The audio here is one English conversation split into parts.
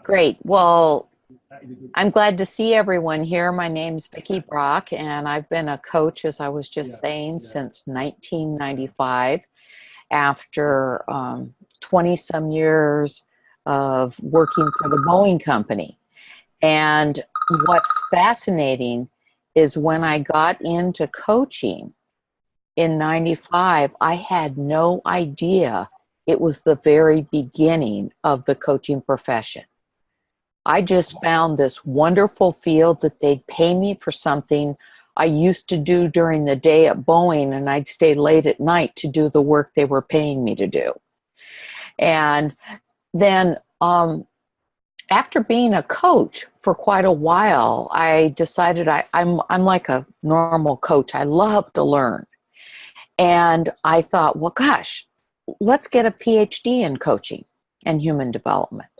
Great. Well, I'm glad to see everyone here. My name's Vicki Brock, and I've been a coach, as I was just saying, since 1995 after 20 some years of working for the Boeing Company. And what's fascinating is when I got into coaching in 95, I had no idea it was the very beginning of the coaching profession. I just found this wonderful field that they'd pay me for something I used to do during the day at Boeing, and I'd stay late at night to do the work they were paying me to do. And then after being a coach for quite a while, I decided I'm like a normal coach. I love to learn. And I thought, well, gosh, let's get a PhD in coaching and human development.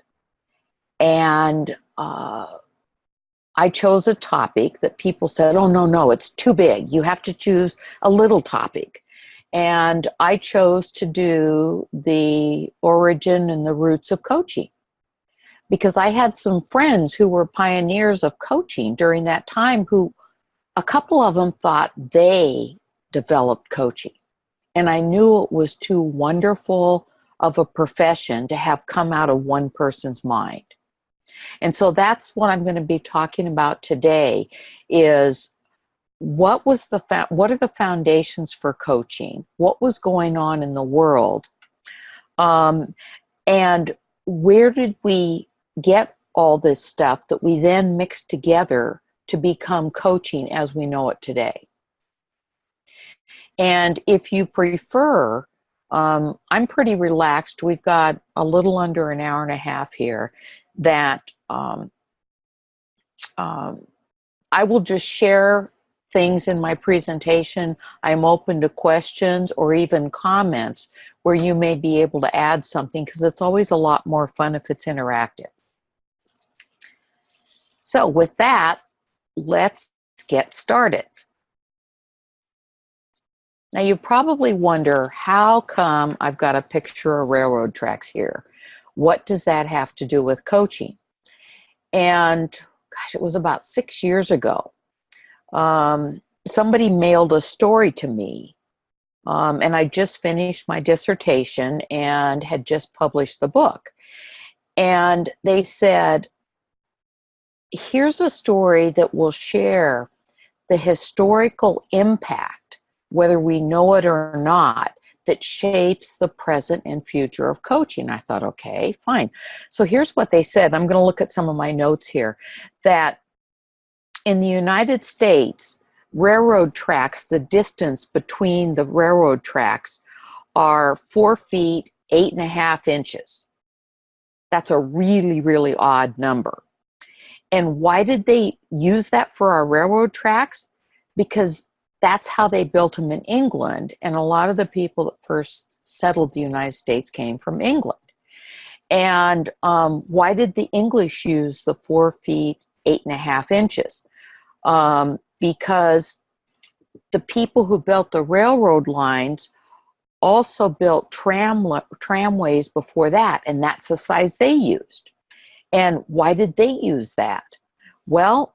And I chose a topic that people said, oh, no, it's too big. You have to choose a little topic. And I chose to do the origin and the roots of coaching because I had some friends who were pioneers of coaching during that time who a couple of them thought they developed coaching. And I knew it was too wonderful of a profession to have come out of one person's mind. And so that's what I'm going to be talking about today is what are the foundations for coaching? What was going on in the world? And where did we get all this stuff that we then mixed together to become coaching as we know it today? And if you prefer, I'm pretty relaxed. We've got a little under an hour and a half here that I will just share things in my presentation. I'm open to questions or even comments where you may be able to add something because it's always a lot more fun if it's interactive. So with that, let's get started. Now you probably wonder, how come I've got a picture of railroad tracks here? What does that have to do with coaching? And gosh, it was about 6 years ago. Somebody mailed a story to me, and I just finished my dissertation and had just published the book. And they said, here's a story that will share the historical impact, whether we know it or not, that shapes the present and future of coaching. I thought, okay, fine. So here's what they said. I'm going to look at some of my notes here. That in the United States, railroad tracks, the distance between the railroad tracks are 4 feet, 8.5 inches. That's a really, really odd number. And why did they use that for our railroad tracks? Because that's how they built them in England. And a lot of the people that first settled the United States came from England. And why did the English use the 4 feet, 8.5 inches? Because the people who built the railroad lines also built tramways before that, and that's the size they used. And why did they use that? Well,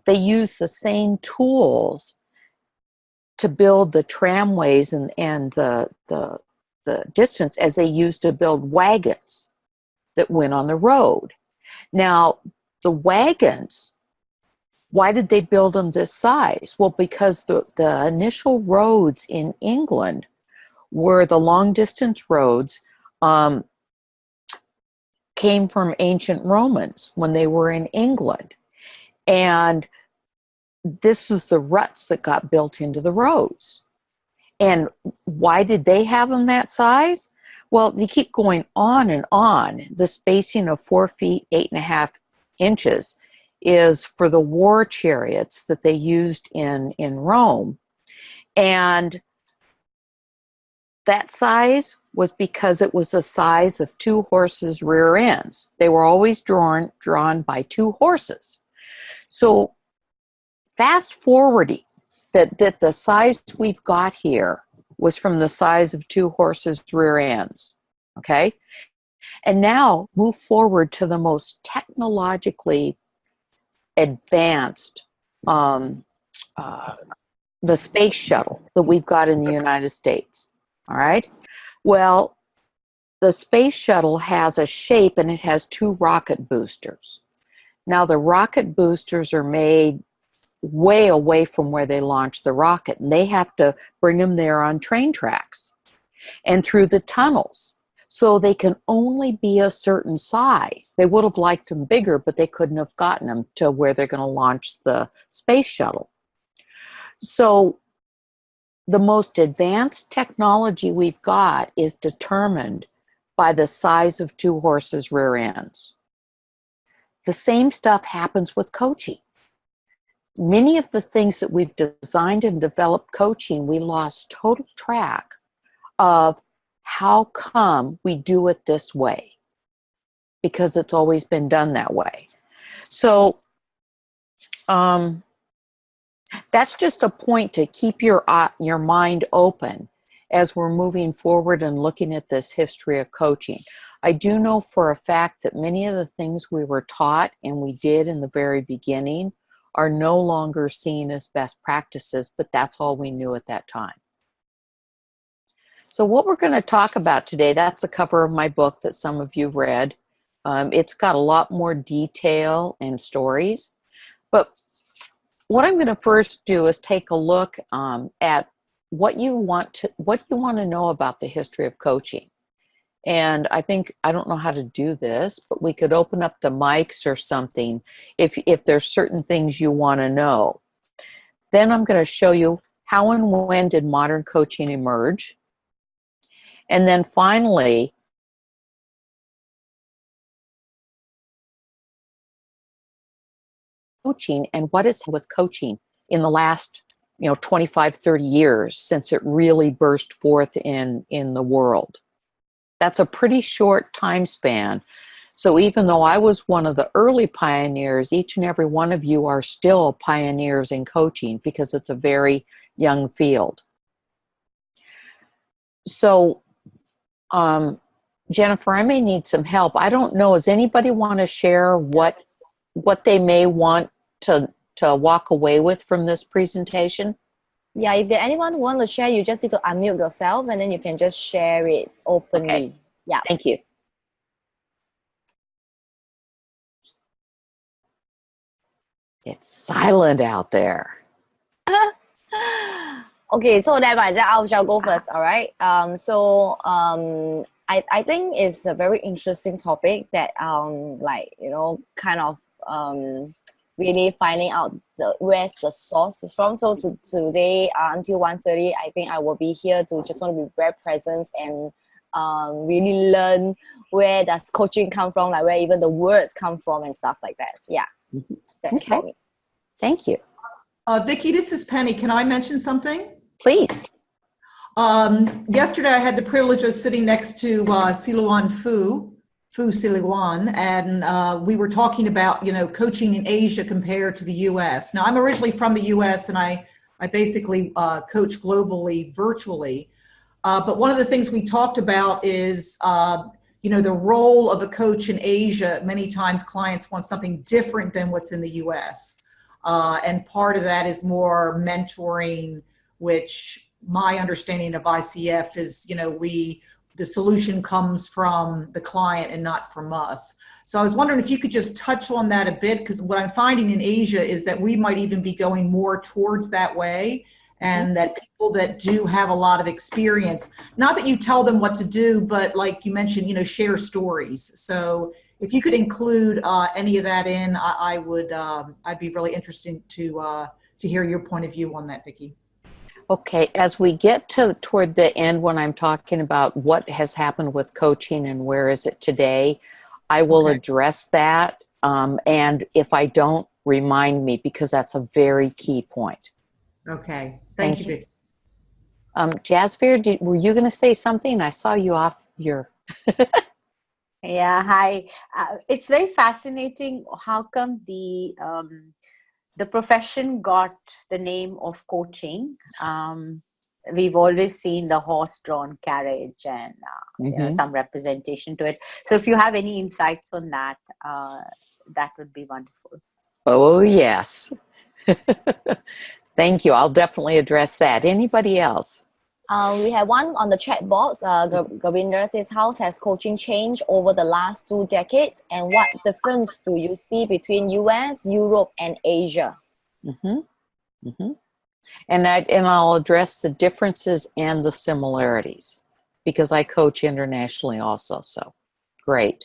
they used the same tools to build the tramways and the distance as they used to build wagons that went on the road. Now, the wagons, why did they build them this size? Well, because the initial roads in England were the long distance roads, came from ancient Romans when they were in England. And this was the ruts that got built into the roads. And why did they have them that size? Well, they keep going on and on. The spacing of 4 feet, 8.5 inches is for the war chariots that they used in Rome. And that size was because it was the size of 2 horses' rear ends. They were always drawn by 2 horses. So fast forwarding that the size we've got here was from the size of 2 horses' rear ends, okay? And now move forward to the most technologically advanced, um, uh, the space shuttle that we've got in the United States. All right. Well, the space shuttle has a shape and it has two rocket boosters. Now, the rocket boosters are made way away from where they launch the rocket, and they have to bring them there on train tracks and through the tunnels. So they can only be a certain size. They would have liked them bigger, but they couldn't have gotten them to where they're going to launch the space shuttle. So the most advanced technology we've got is determined by the size of two horses' rear ends. The same stuff happens with coaching. Many of the things that we've designed and developed coaching, we lost total track of how come we do it this way, because it's always been done that way. So that's just a point to keep your mind open as we're moving forward and looking at this history of coaching. I do know for a fact that many of the things we were taught and we did in the very beginning are no longer seen as best practices, but that's all we knew at that time. So what we're going to talk about today, that's the cover of my book that some of you've read. It's got a lot more detail and stories, but what I'm going to first do is take a look at what you want to know about the history of coaching. And I don't know how to do this, but we could open up the mics or something if there's certain things you want to know. Then I'm going to show you how and when did modern coaching emerge. And then finally, coaching and what is with coaching in the last 25, 30 years since it really burst forth in the world. That's a pretty short time span. So even though I was one of the early pioneers, each and every one of you are still pioneers in coaching because it's a very young field. So, Jennifer, I may need some help. I don't know. Does anybody want to share what they may want to walk away with from this presentation? Yeah, if there's anyone who wants to share, you just need to unmute yourself and then you can just share it openly. Okay. Yeah. Thank you. It's silent out there. Okay, so then I shall go first, all right? I think it's a very interesting topic that really finding out where's the source is from. So today until 1:30, I think I will be here to just want to be very present and really learn where does coaching come from, like where even the words come from and stuff like that. Yeah, that's for me. Thank you. Vicki, this is Penny. Can I mention something? Please. Yesterday I had the privilege of sitting next to Siluan Fu Siluan, and we were talking about, coaching in Asia compared to the US. Now, I'm originally from the US and I basically coach globally, virtually. But one of the things we talked about is, the role of a coach in Asia. Many times clients want something different than what's in the US. And part of that is more mentoring, which my understanding of ICF is, the solution comes from the client and not from us. So I was wondering if you could just touch on that a bit, because what I'm finding in Asia is that we might even be going more towards that way, and that people that do have a lot of experience, not that you tell them what to do, but like you mentioned, share stories. So if you could include any of that in, I'd be really interested to hear your point of view on that, Vicki. Okay, as we get toward the end, when I'm talking about what has happened with coaching and where is it today, I will address that. And if I don't, remind me, because that's a very key point. Okay, thank you, Vicki. Jasvir, were you going to say something? I saw you off your... Yeah, hi. It's very fascinating how come the profession got the name of coaching. we've always seen the horse-drawn carriage and some representation to it. So if you have any insights on that, that would be wonderful. Oh, yes. Thank you. I'll definitely address that. Anybody else? We have one on the chat box. Govinda says, how has coaching changed over the last 2 decades, and what difference do you see between US, Europe, and Asia? And I'll address the differences and the similarities because I coach internationally also. So great.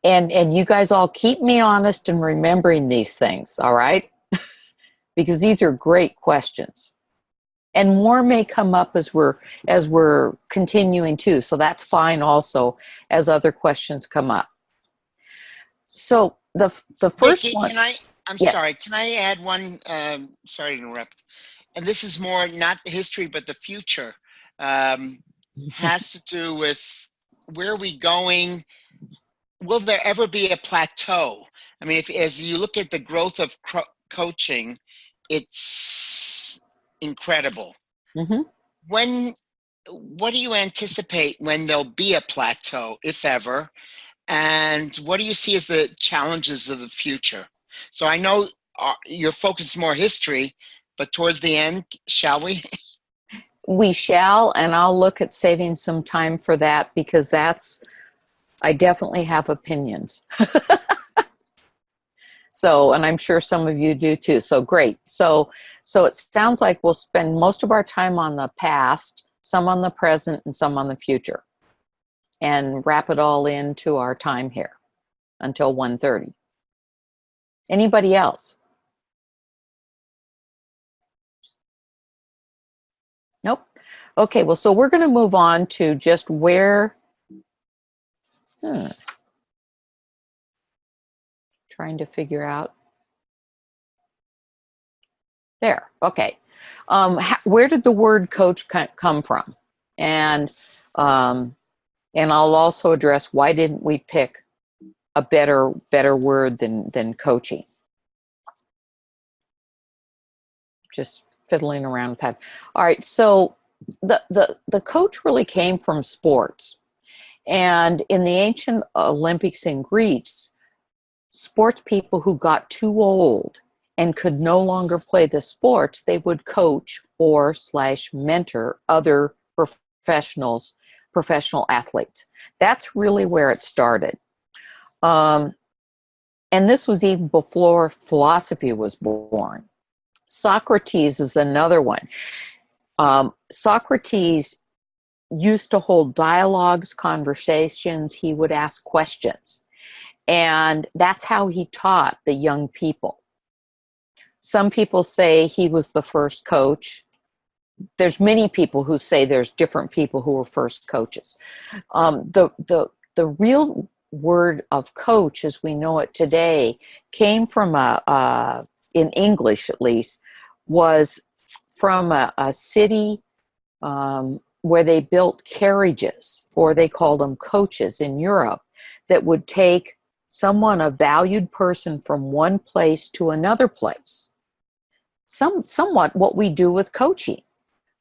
And you guys all keep me honest in remembering these things, all right? Because these are great questions. And more may come up as we're continuing too. So that's fine also as other questions come up. So the first Vicki, one. I'm Yes. sorry, can I add one? Sorry to interrupt. And this is more not the history, but the future. Has to do with where are we going? Will there ever be a plateau? I mean, as you look at the growth of coaching, it's incredible. What do you anticipate when there'll be a plateau, if ever? And what do you see as the challenges of the future? So I know your focus is more history, but towards the end, shall we? We shall, and I'll look at saving some time for that because I definitely have opinions. So, and I'm sure some of you do too. So great. So it sounds like we'll spend most of our time on the past, some on the present, and some on the future, and wrap it all into our time here until 1:30. Anybody else? Nope. Okay, well, so we're going to move on to just where, trying to figure out. There, okay. Where did the word coach come from? And I'll also address why didn't we pick a better word than coaching? Just fiddling around with that. All right, so the coach really came from sports. And in the ancient Olympics in Greece, sports people who got too old and could no longer play the sports, they would coach or / mentor other professional athletes. That's really where it started. And this was even before philosophy was born. Socrates is another one. Socrates used to hold dialogues, conversations. He would ask questions. And that's how he taught the young people. Some people say he was the first coach. There's many people who say there's different people who were first coaches. The real word of coach, as we know it today, came from in English at least, was from a city where they built carriages, or they called them coaches in Europe, that would take someone, a valued person, from one place to another place. Somewhat what we do with coaching.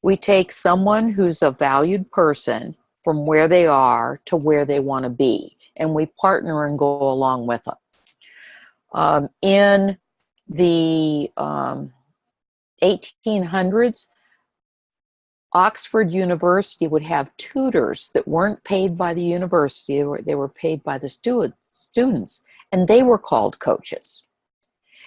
We take someone who's a valued person from where they are to where they want to be, and we partner and go along with them. In the 1800s, Oxford University would have tutors that weren't paid by the university, they were paid by the students, and they were called coaches.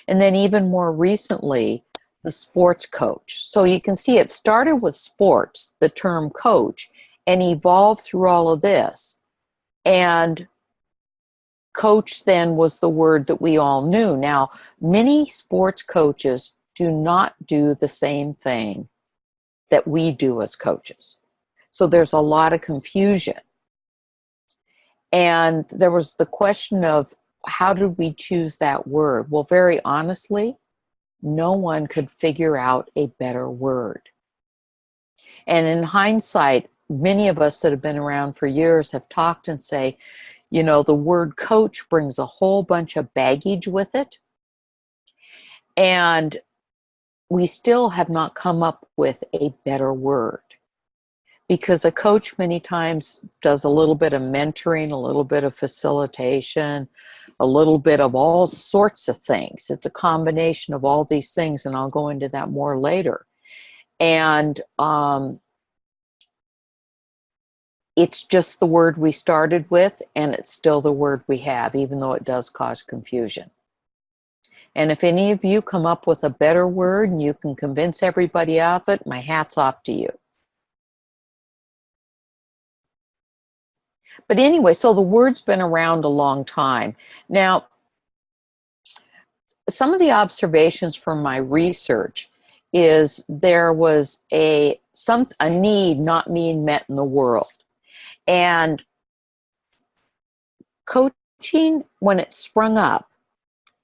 And then even more recently, the sports coach. So you can see it started with sports, the term coach, and evolved through all of this. And coach then was the word that we all knew. Now, many sports coaches do not do the same thing that we do as coaches. So there's a lot of confusion. And there was the question of, how did we choose that word? Well, very honestly, no one could figure out a better word. And in hindsight, many of us that have been around for years have talked and say, you know, the word coach brings a whole bunch of baggage with it. And we still have not come up with a better word, because a coach many times does a little bit of mentoring, a little bit of facilitation, a little bit of all sorts of things. It's a combination of all these things, and I'll go into that more later. And it's just the word we started with, and it's still the word we have, even though it does cause confusion. And if any of you come up with a better word and you can convince everybody of it, my hat's off to you. But anyway, so the word's been around a long time. Now, some of the observations from my research is there was a need not being met in the world. And coaching, when it sprung up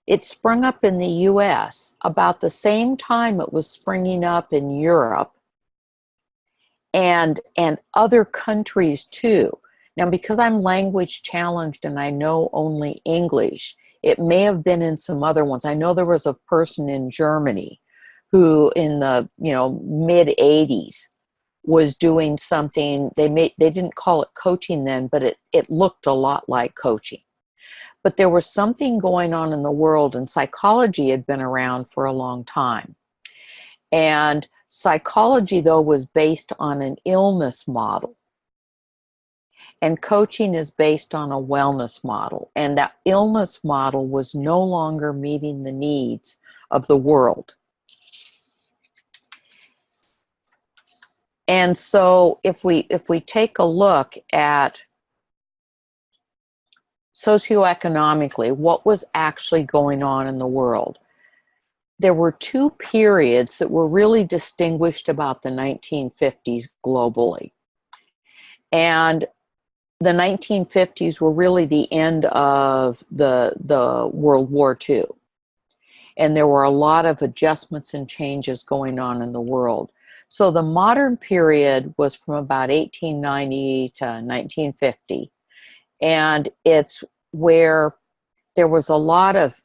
in the US about the same time it was springing up in Europe and other countries too. Now, because I'm language challenged and I know only English, it may have been in some other ones. I know there was a person in Germany who in the mid 80s was doing something. They didn't call it coaching then, but it looked a lot like coaching. But there was something going on in the world, and psychology had been around for a long time. And psychology, though, was based on an illness model. And coaching is based on a wellness model. And that illness model was no longer meeting the needs of the world. And so if we take a look at socioeconomically, what was actually going on in the world, there were two periods that were really distinguished about the 1950s globally. And the 1950s were really the end of the World War II. And there were a lot of adjustments and changes going on in the world. So the modern period was from about 1890 to 1950. And it's where there was a lot of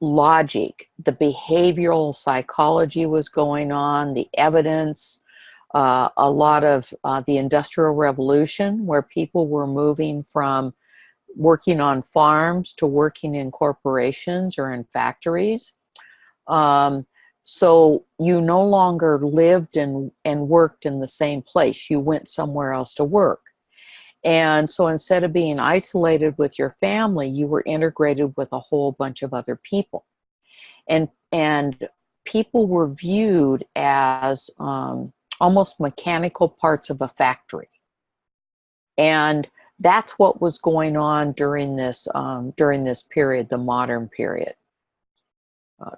logic. The behavioral psychology was going on, the evidence, a lot of the Industrial Revolution, where people were moving from working on farms to working in corporations or in factories. So you no longer lived and worked in the same place. You went somewhere else to work. And so instead of being isolated with your family, you were integrated with a whole bunch of other people. And people were viewed as almost mechanical parts of a factory. And that's what was going on during this period, the modern period.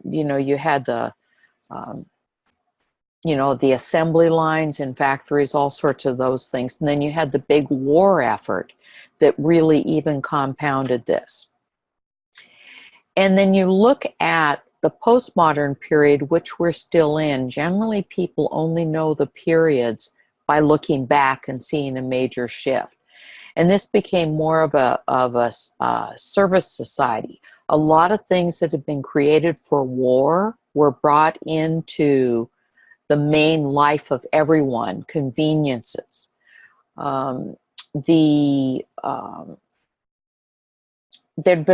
You had the the assembly lines in factories, all sorts of those things. And then you had the big war effort that really even compounded this. And then you look at the postmodern period, which we're still in. Generally, people only know the periods by looking back and seeing a major shift. And this became more of a service society. A lot of things that had been created for war were brought into the main life of everyone, conveniences. There'd been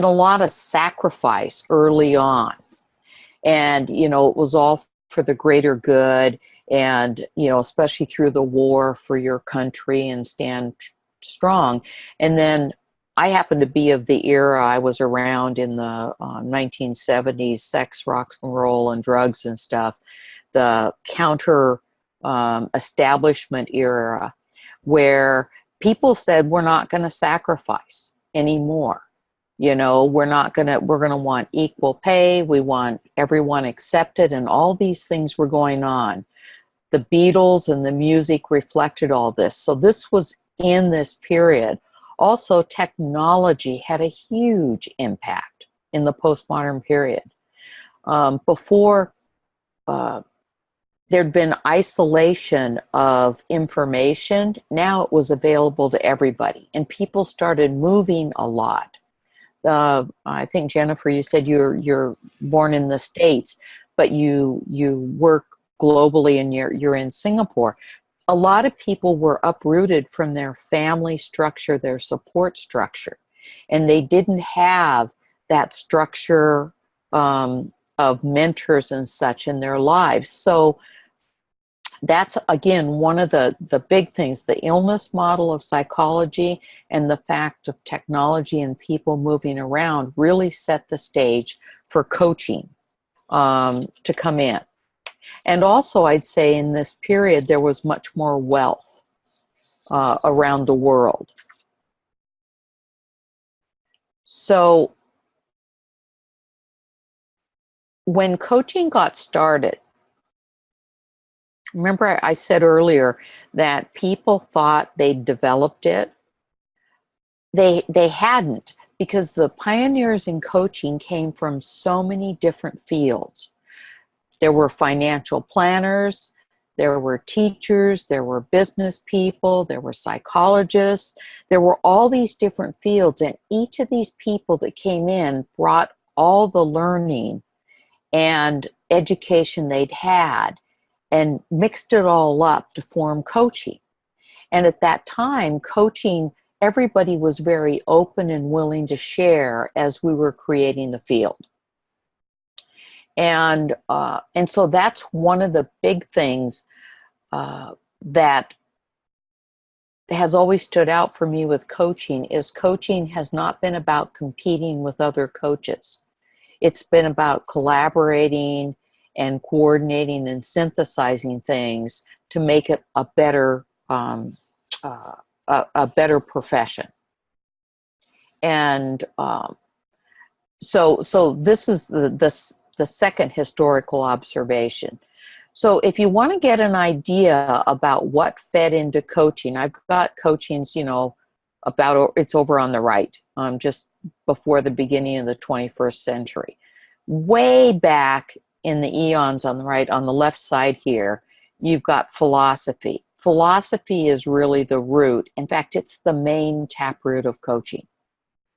a lot of sacrifice early on. And, it was all for the greater good and, especially through the war for your country and stand strong. And then I happen to be of the era. I was around in the 1970s, sex, rock and roll, and drugs and stuff. The counter establishment era, where people said, we're not going to sacrifice anymore. We're going to want equal pay. We want everyone accepted, and all these things were going on. The Beatles and the music reflected all this. So this was in this period. Also, technology had a huge impact in the postmodern period. Before, there'd been isolation of information. Now it was available to everybody, and people started moving a lot. I think, Jennifer, you said you're born in the States. but you work globally and you're in Singapore. A lot of people were uprooted from their family structure, their support structure, and they didn't have that structure of mentors and such in their lives. So that's, again, one of the big things. The illness model of psychology and the fact of technology and people moving around really set the stage for coaching to come in. And also, I'd say in this period, there was much more wealth around the world. So when coaching got started, remember I said earlier that people thought they'd developed it. They hadn't, because the pioneers in coaching came from so many different fields. There were financial planners, there were teachers, there were business people, there were psychologists, there were all these different fields, and each of these people that came in brought all the learning and education they'd had and mixed it all up to form coaching. And at that time, coaching, everybody was very open and willing to share as we were creating the field. And so that's one of the big things that has always stood out for me with coaching is coaching has not been about competing with other coaches. It's been about collaborating and coordinating and synthesizing things to make it a better better profession. And so this is the second historical observation. So if you want to get an idea about what fed into coaching, I've got coachings, it's over on the right, just before the beginning of the 21st century. Way back in the eons on the right, on the left side here, you've got philosophy. Philosophy is really the root. In fact, it's the main taproot of coaching,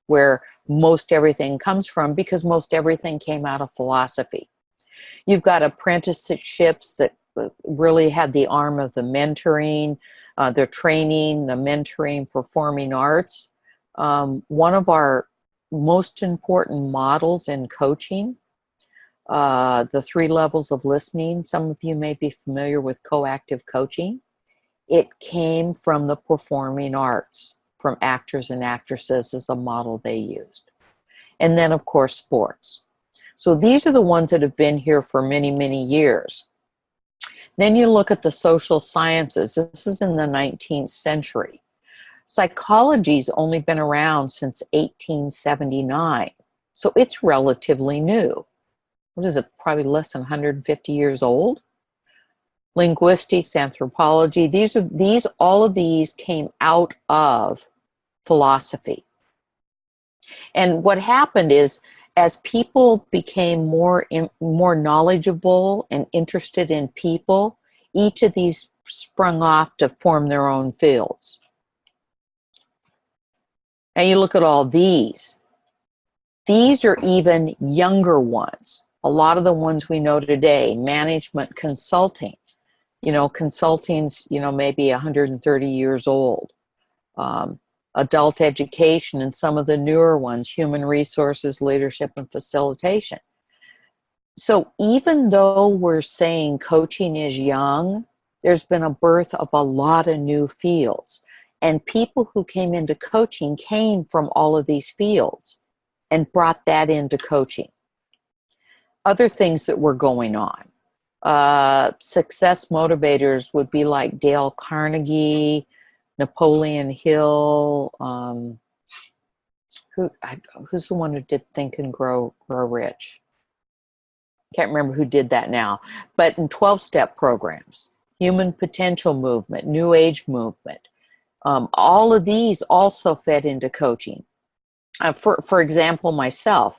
where most everything comes from, because most everything came out of philosophy. You've got apprenticeships that really had the arm of the mentoring, the training, the mentoring, performing arts. One of our most important models in coaching, the 3 levels of listening. Some of you may be familiar with coactive coaching. It came from the performing arts, from actors and actresses as a model they used. And then, of course, sports. So these are the ones that have been here for many, many years. Then you look at the social sciences. This is in the 19th century. Psychology's only been around since 1879. So it's relatively new. What is it? Probably less than 150 years old. Linguistics, anthropology, all of these came out of philosophy. And what happened is, as people became more knowledgeable and interested in people, each of these sprung off to form their own fields. And you look at all these. These are even younger ones. A lot of the ones we know today, management consulting. Consulting's, maybe 130 years old. Adult education, and some of the newer ones, human resources, leadership, and facilitation. So even though we're saying coaching is young, there's been a birth of a lot of new fields. And people who came into coaching came from all of these fields and brought that into coaching. Other things that were going on. Success motivators would be like Dale Carnegie, Napoleon Hill, who's the one who did Think and Grow Rich? Can't remember who did that now. But in 12-step programs, Human Potential Movement, New Age Movement, all of these also fed into coaching. For example, myself,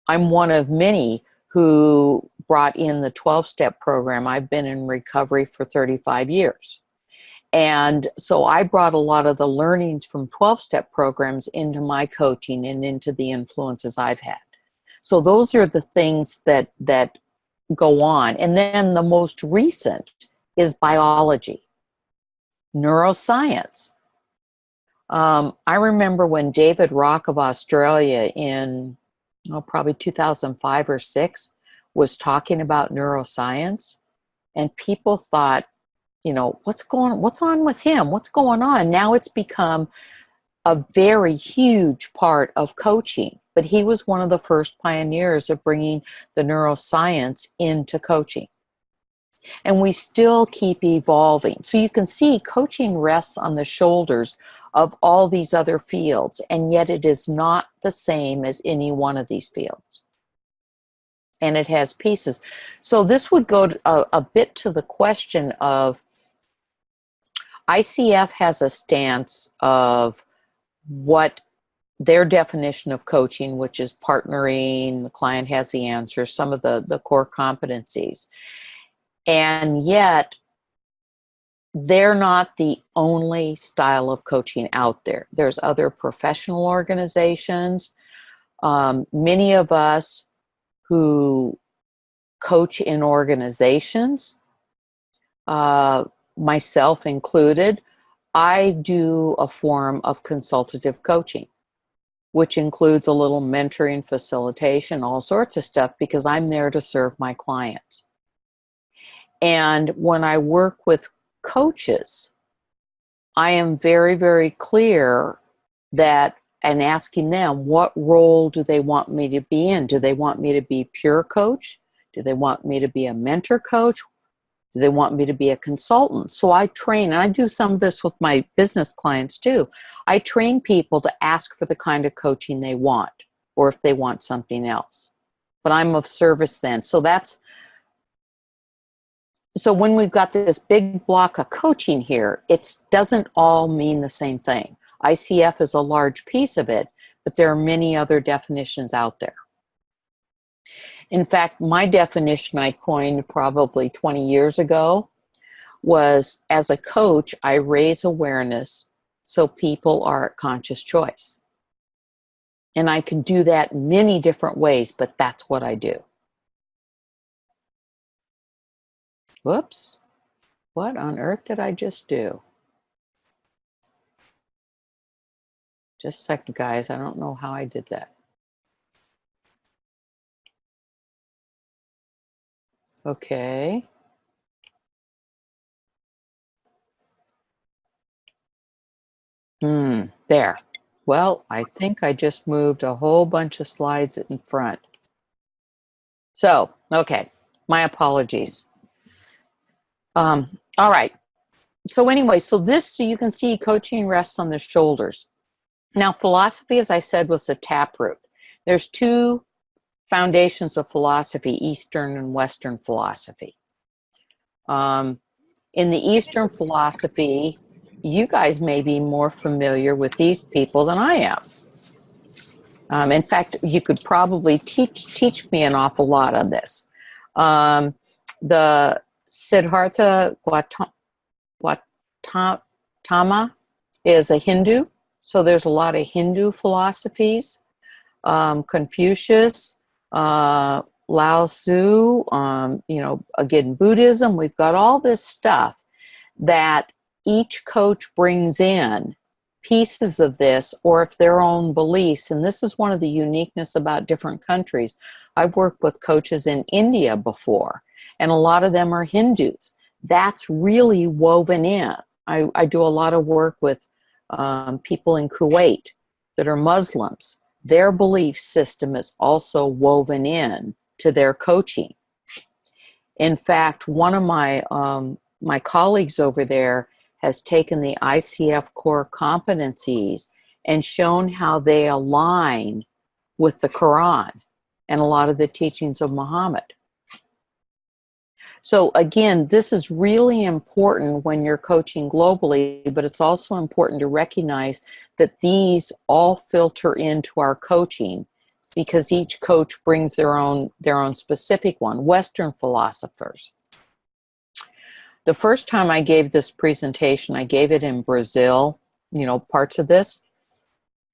I'm one of many who brought in the 12-step program. I've been in recovery for 35 years. And so I brought a lot of the learnings from 12-step programs into my coaching and into the influences I've had. So those are the things that go on. And then the most recent is biology, neuroscience. I remember when David Rock of Australia in probably 2005 or 6 was talking about neuroscience, and people thought, what's on with him? What's going on? Now it's become a very huge part of coaching, but he was one of the first pioneers of bringing the neuroscience into coaching. And we still keep evolving. So you can see coaching rests on the shoulders of all these other fields, and yet it is not the same as any one of these fields. And it has pieces. So this would go a bit to the question of ICF has a stance of what their definition of coaching, which is partnering, the client has the answer, some of the core competencies. And yet, they're not the only style of coaching out there. There's other professional organizations. Many of us who coach in organizations, myself included, I do a form of consultative coaching, which includes a little mentoring, facilitation, all sorts of stuff, because I'm there to serve my clients. And when I work with coaches, I am very, very clear that, and asking them, what role do they want me to be in? Do they want me to be pure coach? Do they want me to be a mentor coach? Do they want me to be a consultant? So I train, and I do some of this with my business clients too. I train people to ask for the kind of coaching they want, or if they want something else. But I'm of service then. So when we've got this big block of coaching here, it doesn't all mean the same thing. ICF is a large piece of it, but there are many other definitions out there. In fact, my definition I coined probably 20 years ago was, as a coach, I raise awareness so people are at conscious choice. And I can do that in many different ways, but that's what I do. Whoops. What on earth did I just do? Just a second, guys. I don't know how I did that. Okay. There. Well, I think I just moved a whole bunch of slides in front. So, okay. My apologies. All right. So anyway, so you can see coaching rests on the shoulders. Now, philosophy, as I said, was the taproot. There's two foundations of philosophy, Eastern and Western philosophy. In the Eastern philosophy, you guys may be more familiar with these people than I am. In fact, you could probably teach me an awful lot on this. The Siddhartha Gautama is a Hindu, so there's a lot of Hindu philosophies. Confucius, Lao Tzu, again, Buddhism. We've got all this stuff that each coach brings in pieces of this, or if their own beliefs. And this is one of the uniqueness about different countries. I've worked with coaches in India before, and a lot of them are Hindus. That's really woven in. I do a lot of work with people in Kuwait that are Muslims. Their belief system is also woven in to their coaching. In fact, one of my colleagues over there has taken the ICF core competencies and shown how they align with the Quran and a lot of the teachings of Muhammad. So again, this is really important when you're coaching globally, but it's also important to recognize that these all filter into our coaching because each coach brings their own specific one. Western philosophers. The first time I gave this presentation, I gave it in Brazil, parts of this,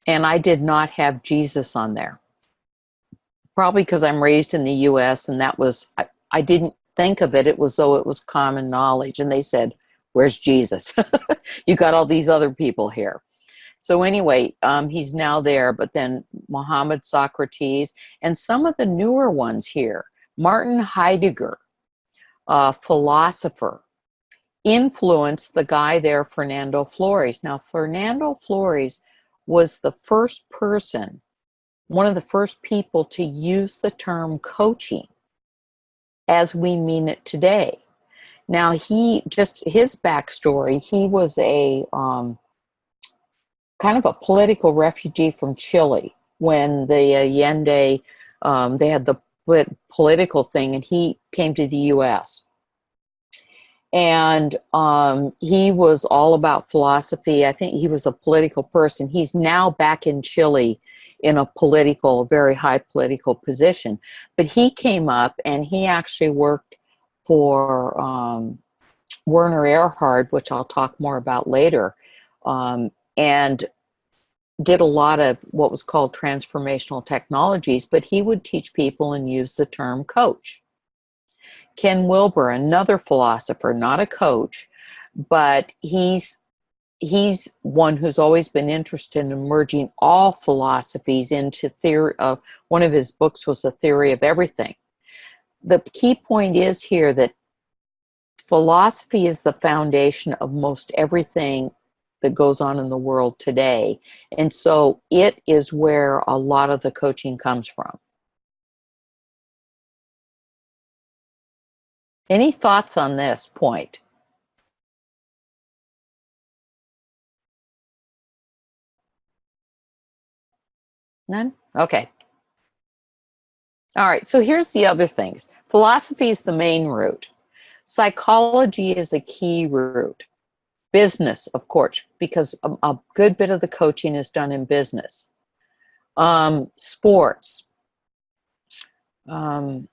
and I did not have Jesus on there. Probably because I'm raised in the US, and that was, I didn't think of it. It was though it was common knowledge. And they said, where's Jesus? You got all these other people here. So anyway, he's now there, but then Muhammad, Socrates, and some of the newer ones here, Martin Heidegger, philosopher, influenced the guy there, Fernando Flores. Now, Fernando Flores was the first person, one of the first people to use the term coaching as we mean it today. Now, his backstory, he was a kind of a political refugee from Chile when the Allende, they had the political thing, and he came to the U.S. And he was all about philosophy. I think he was a political person. He's now back in Chile in a very high political position. But he came up and he actually worked for Werner Erhard, which I'll talk more about later, and did a lot of what was called transformational technologies, but he would teach people and use the term coach. Ken Wilber, another philosopher, not a coach, but he's one who's always been interested in merging all philosophies into theory of, one of his books was The Theory of Everything. The key point is here that philosophy is the foundation of most everything that goes on in the world today. And so it is where a lot of the coaching comes from. Any thoughts on this point? None? Okay. All right, so here's the other things. Philosophy is the main route. Psychology is a key route. Business, of course, because a good bit of the coaching is done in business. Sports. And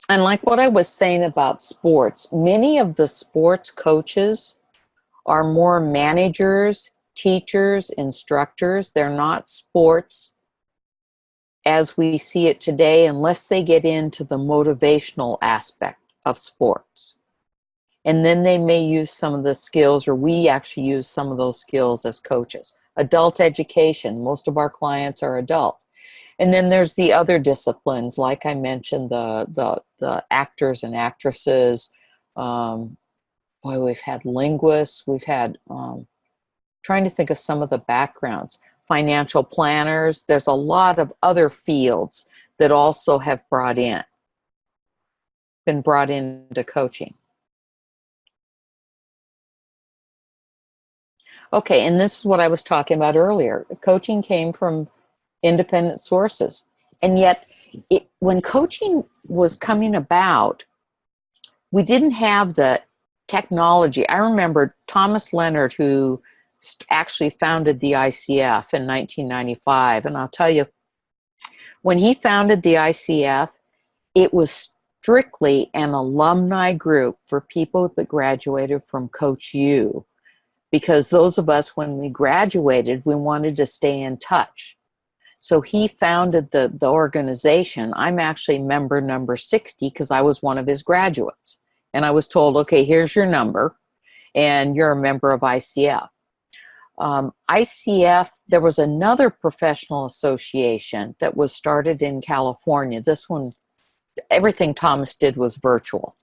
like what I was saying about sports, many of the sports coaches are more managers, teachers, instructors. They're not sports as we see it today, unless they get into the motivational aspect of sports. And then they may use some of the skills, or we actually use some of those skills as coaches. Adult education, most of our clients are adult. And then there's the other disciplines, like I mentioned, the actors and actresses. We've had linguists, we've had, trying to think of some of the backgrounds, financial planners. There's a lot of other fields that also have been brought into coaching. Okay, and this is what I was talking about earlier. Coaching came from independent sources. And yet, when coaching was coming about, we didn't have the technology. I remember Thomas Leonard, who actually founded the ICF in 1995. And I'll tell you, when he founded the ICF, it was strictly an alumni group for people that graduated from Coach U. Because those of us, when we graduated, we wanted to stay in touch. So he founded the organization. I'm actually member number 60 because I was one of his graduates. And I was told, okay, here's your number, and you're a member of ICF. ICF, there was another professional association that was started in California. This one, everything Thomas did was virtual.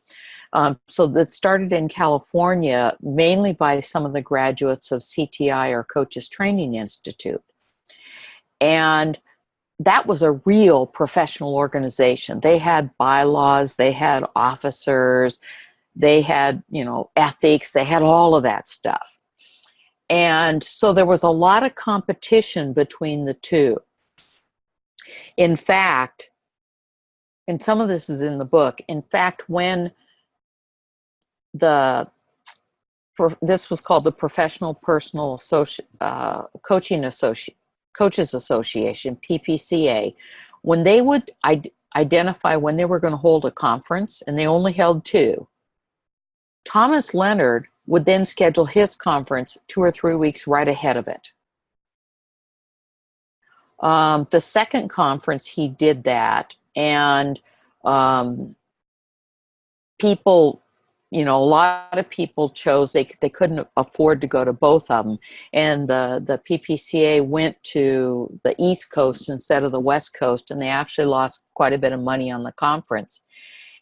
So that started in California, mainly by some of the graduates of CTI, or Coaches Training Institute. And that was a real professional organization. They had bylaws, they had officers, they had, ethics, they had all of that stuff. And so there was a lot of competition between the two. In fact, and some of this is in the book, in fact, when this was called the Professional Personal Coaches Association, PPCA, when they would identify when they were going to hold a conference, and they only held 2, Thomas Leonard would then schedule his conference 2 or 3 weeks right ahead of it. The second conference he did that, And people, a lot of people chose, they couldn't afford to go to both of them. And the PPCA went to the East Coast instead of the West Coast, and they actually lost quite a bit of money on the conference.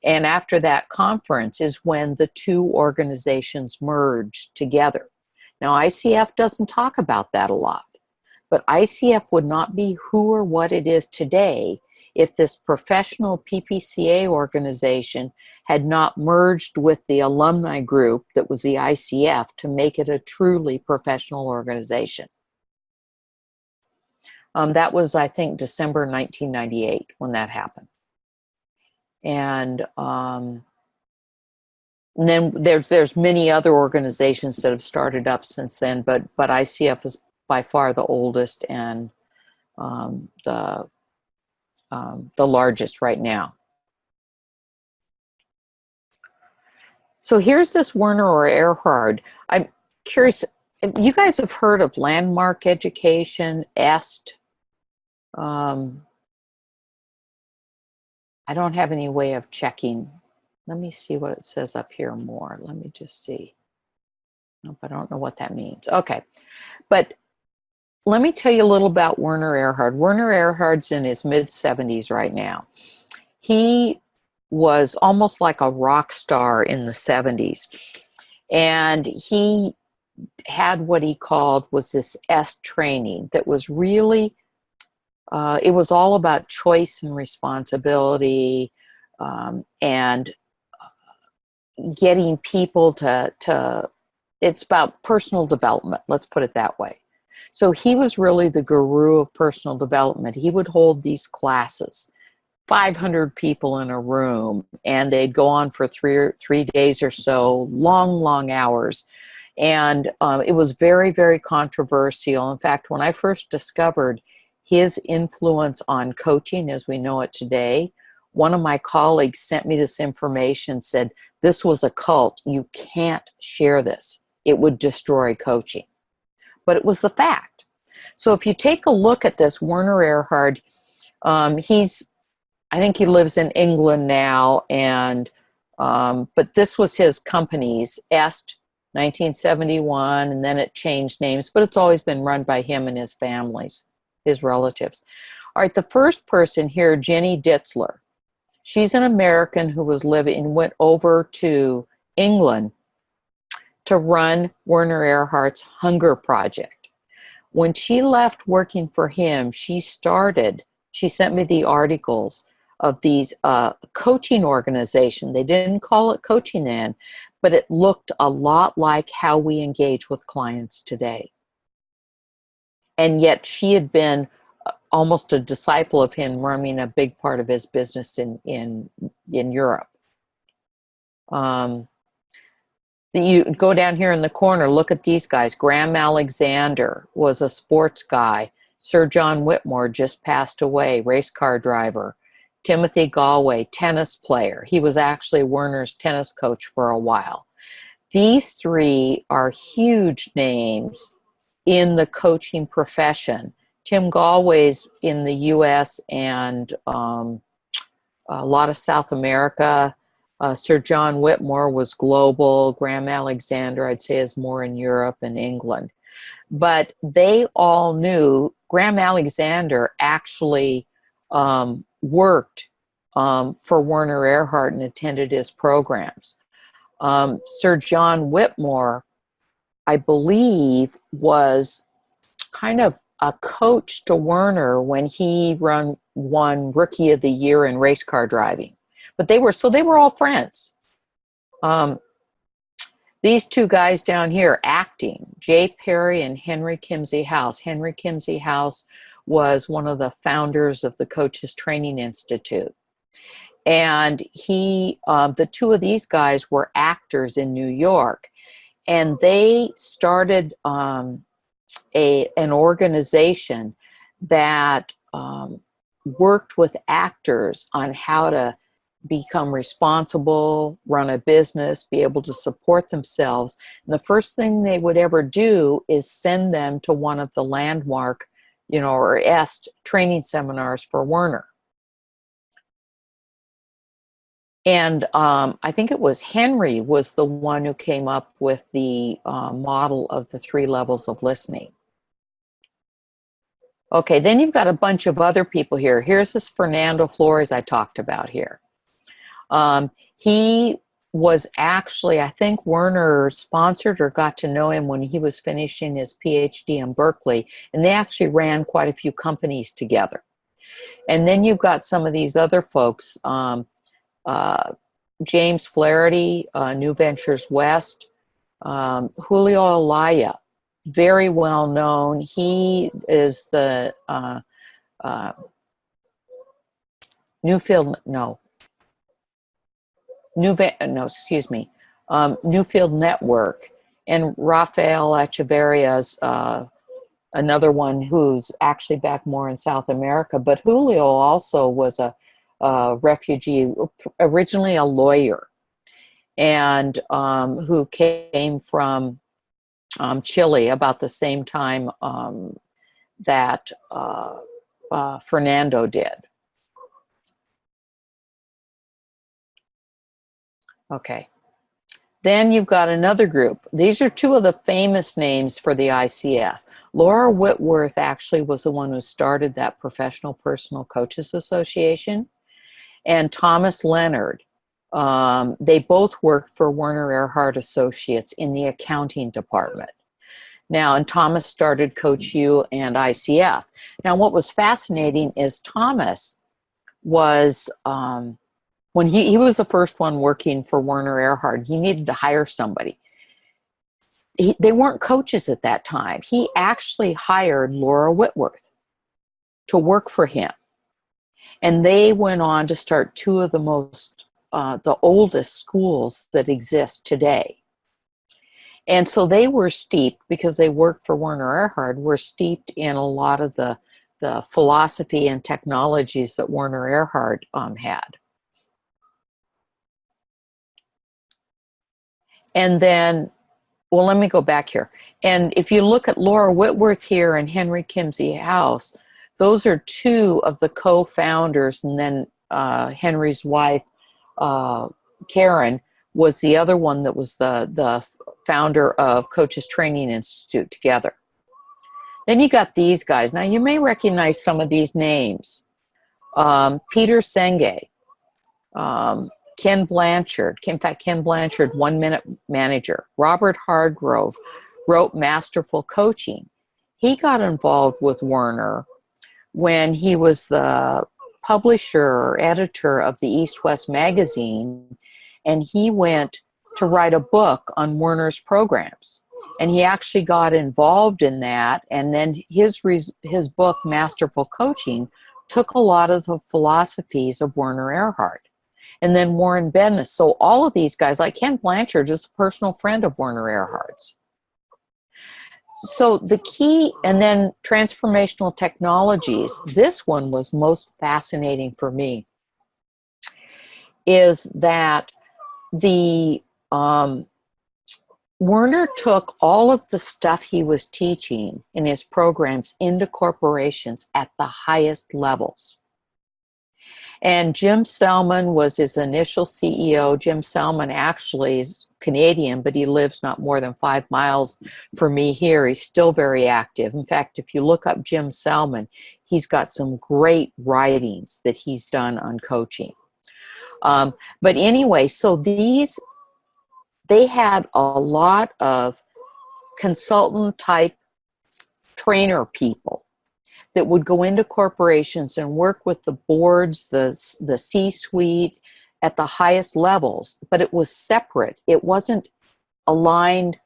And after that conference is when the two organizations merged together. Now, ICF doesn't talk about that a lot, but ICF would not be who or what it is today if this professional PPCA organization had not merged with the alumni group that was the ICF to make it a truly professional organization. That was, I think, December 1998 when that happened. And then there's many other organizations that have started up since then, but ICF is by far the oldest and the largest right now. So here's this Werner or Erhard. I'm curious, you guys have heard of Landmark Education, EST? I don't have any way of checking. Let me see what it says up here more. Let me just see. Nope, I don't know what that means. Okay, but let me tell you a little about Werner Erhard. Werner Erhard's in his mid-70s right now. He was almost like a rock star in the 70s. And he had what he called was this EST training that was really, it was all about choice and responsibility and getting people to, it's about personal development, let's put it that way. So he was really the guru of personal development. He would hold these classes, 500 people in a room, and they'd go on for three days or so, long hours. And it was very, very controversial. In fact, when I first discovered his influence on coaching as we know it today, one of my colleagues sent me this information, said, this was a cult. You can't share this. It would destroy coaching. But it was the fact. So if you take a look at this Werner Erhard, I think he lives in England now, and but this was his company's EST 1971, and then it changed names, but it's always been run by him and his families, his relatives. All right, the first person here, Jenny Ditzler. She's an American who was living, went over to England to run Werner Erhard's Hunger Project. When she left working for him, she sent me the articles of these coaching organization. They didn't call it coaching then, but it looked a lot like how we engage with clients today. And yet she had been almost a disciple of him, running a big part of his business in Europe. You go down here in the corner, look at these guys. Graham Alexander was a sports guy. Sir John Whitmore just passed away, race car driver. Timothy Galway, tennis player. He was actually Werner's tennis coach for a while. These three are huge names in the coaching profession. Tim Galway's in the US and a lot of South America. Sir John Whitmore was global. Graham Alexander, I'd say, is more in Europe and England. But they all knew Graham Alexander actually worked for Werner Erhard and attended his programs. Sir John Whitmore, I believe, was kind of a coach to Werner when he won Rookie of the Year in race car driving. But they were all friends. These two guys down here, acting, Jay Perry and Henry Kimsey House. Henry Kimsey House was one of the founders of the Coaches Training Institute. And the two of these guys were actors in New York. And they started an organization that worked with actors on how to become responsible, run a business, be able to support themselves. And the first thing they would ever do is send them to one of the Landmark, or EST training seminars for Werner. And I think it was Henry was the one who came up with the model of the 3 levels of listening. Okay, then you've got a bunch of other people here. Here's this Fernando Flores I talked about here. He was actually, I think Werner sponsored or got to know him when he was finishing his PhD in Berkeley, and they actually ran quite a few companies together. And then you've got some of these other folks, James Flaherty, New Ventures West, Julio Olaya, very well known. Newfield, Newfield Network, and Rafael Echeverria's another one who's actually back more in South America. But Julio also was a refugee, originally a lawyer, and who came from Chile about the same time that Fernando did. Okay. Then you've got another group. These are 2 of the famous names for the ICF. Laura Whitworth actually was the one who started that Professional Personal Coaches Association. And Thomas Leonard. They both worked for Werner Erhard Associates in the accounting department. Now, and Thomas started Coach U and ICF. Now, what was fascinating is Thomas was, when he was the first one working for Werner Erhard, he needed to hire somebody. They weren't coaches at that time. He actually hired Laura Whitworth to work for him. And they went on to start 2 of the oldest schools that exist today. And so they were steeped, because they worked for Werner Erhard, were steeped in a lot of the philosophy and technologies that Werner Erhard had. And then, well, let me go back here. And if you look at Laura Whitworth here and Henry Kimsey House, those are 2 of the co-founders, and then Henry's wife, Karen, was the other one that was the founder of Coaches Training Institute together. Then you got these guys. Now, you may recognize some of these names. Peter Senge, Ken Blanchard, in fact, Ken Blanchard, 1 Minute Manager. Robert Hargrove wrote Masterful Coaching. He got involved with Werner when he was the publisher or editor of the East West magazine, and he went to write a book on Werner's programs. And he actually got involved in that, and then his book, Masterful Coaching, took a lot of the philosophies of Werner Erhard. And then Warren Bennis. So all of these guys, like Ken Blanchard, is a personal friend of Werner Erhard's. So the key, and then transformational technologies, this one was most fascinating for me, is that the Werner took all of the stuff he was teaching in his programs into corporations at the highest levels. And Jim Selman was his initial CEO. Jim Selman actually is Canadian, but he lives not more than 5 miles from me here. He's still very active. In fact, if you look up Jim Selman, he's got some great writings that he's done on coaching. But anyway, so they had a lot of consultant type trainer people that would go into corporations and work with the boards, the C-suite at the highest levels, but it was separate. It wasn't aligned,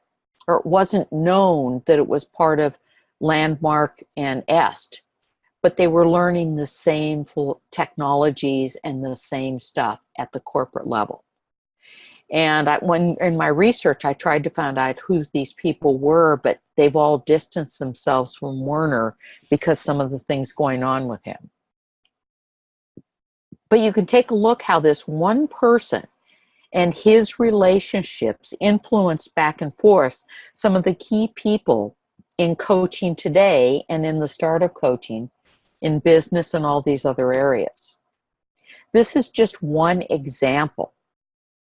or it wasn't known that it was part of Landmark and Est, but they were learning the same technologies and the same stuff at the corporate level. And when in my research, I tried to find out who these people were, but they've all distanced themselves from Werner because some of the things going on with him. But you can take a look how this one person and his relationships influenced back and forth some of the key people in coaching today and in the start of coaching in business and all these other areas. This is just one example.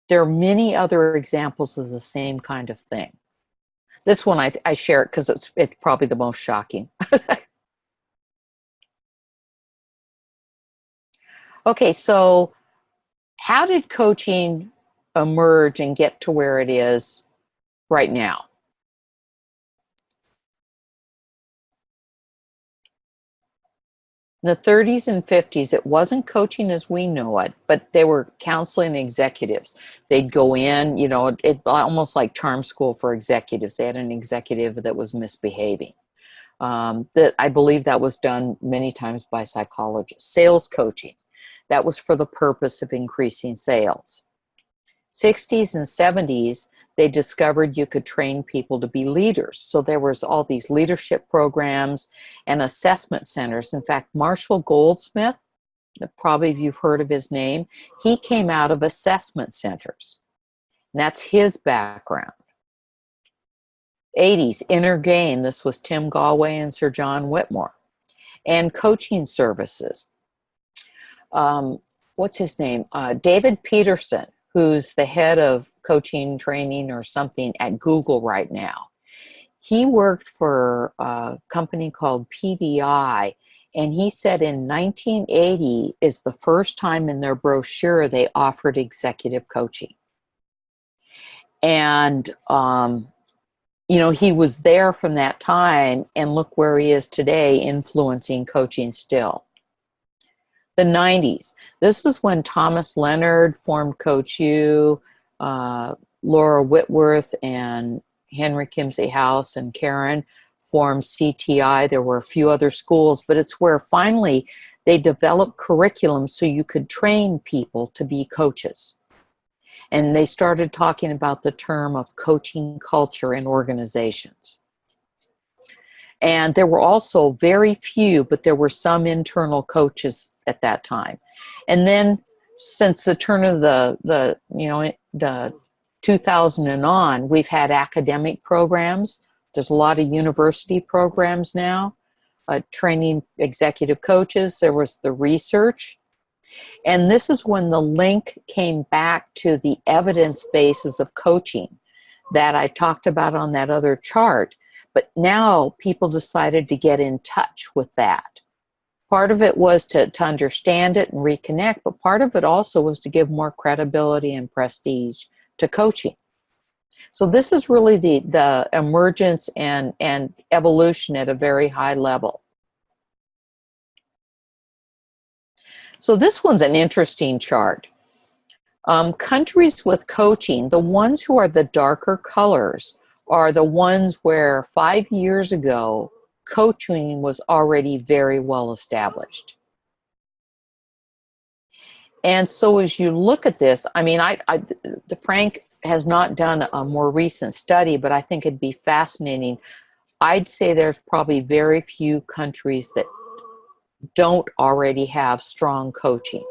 There are many other examples of the same kind of thing. This one I share it because it's probably the most shocking. Okay, so how did coaching emerge and get to where it is right now? In the 30s and 50s, it wasn't coaching as we know it, but they were counseling executives. They'd go in, you know, it almost like charm school for executives. They had an executive that was misbehaving. That I believe that was done many times by psychologists. Sales coaching, that was for the purpose of increasing sales. 60s and 70s, they discovered you could train people to be leaders. So there was all these leadership programs and assessment centers. In fact, Marshall Goldsmith, probably you've heard of his name, he came out of assessment centers. And that's his background. 80s, Inner Game, this was Tim Galway and Sir John Whitmore. And coaching services. What's his name? David Peterson, who's the head of coaching, training, or something at Google right now. He worked for a company called PDI, and he said in 1980 is the first time in their brochure they offered executive coaching. And, you know, he was there from that time, and look where he is today, influencing coaching still. The 90s. This is when Thomas Leonard formed Coach U, Laura Whitworth and Henry Kimsey House and Karen formed CTI. There were a few other schools, but it's where finally they developed curriculum so you could train people to be coaches. And they started talking about the term of coaching culture in organizations. And there were also very few, but there were some internal coaches at that time. And then since the turn of the 2000 and on, we've had academic programs. There's a lot of university programs now, training executive coaches. There was the research. And this is when the link came back to the evidence bases of coaching that I talked about on that other chart. But now people decided to get in touch with that. Part of it was to understand it and reconnect, but part of it also was to give more credibility and prestige to coaching. So this is really the emergence and evolution at a very high level. So this one's an interesting chart. Countries with coaching, the ones who are the darker colors are the ones where 5 years ago, coaching was already very well established. And so as you look at this, I mean, Frank has not done a more recent study, but I think it'd be fascinating. I'd say there's probably very few countries that don't already have strong coaching.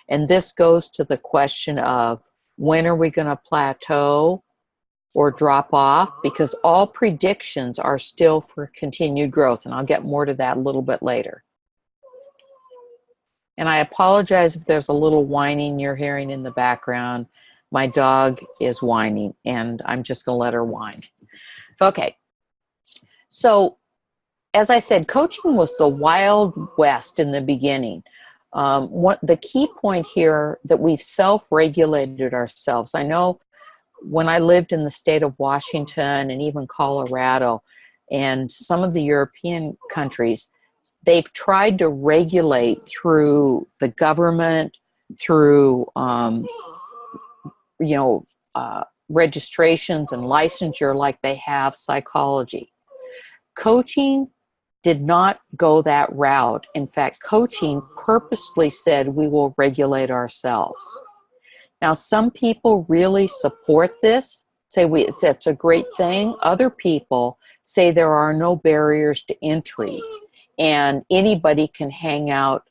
And this goes to the question of when are we going to plateau or drop off, because all predictions are still for continued growth. And I'll get more to that a little bit later. And I apologize if there's a little whining you're hearing in the background. My dog is whining, and I'm just going to let her whine. Okay. So, as I said, coaching was the Wild West in the beginning. The key point here that we've self-regulated ourselves. I know when I lived in the state of Washington and even Colorado and some of the European countries, they've tried to regulate through the government, through registrations and licensure like they have psychology. Coaching did not go that route. In fact, coaching purposely said we will regulate ourselves. Now, some people really support this, say it's a great thing. Other people say there are no barriers to entry and anybody can hang out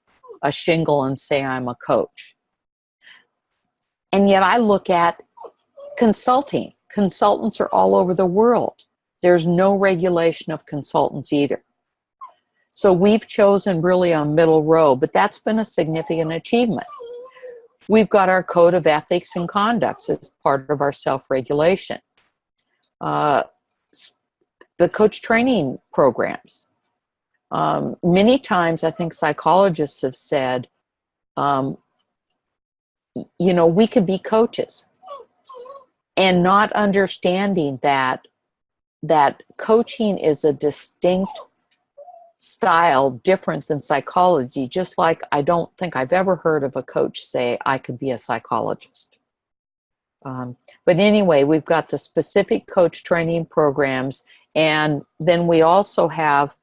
a shingle and say, I'm a coach. And yet I look at consulting. Consultants are all over the world. There's no regulation of consultants either. So we've chosen really a middle road, but that's been a significant achievement. We've got our code of ethics and conducts as part of our self-regulation. The coach training programs. Many times, I think psychologists have said, you know, we could be coaches, and not understanding that coaching is a distinct style different than psychology, just like I don't think I've ever heard of a coach say I could be a psychologist. But anyway, we've got the specific coach training programs, and then we also have,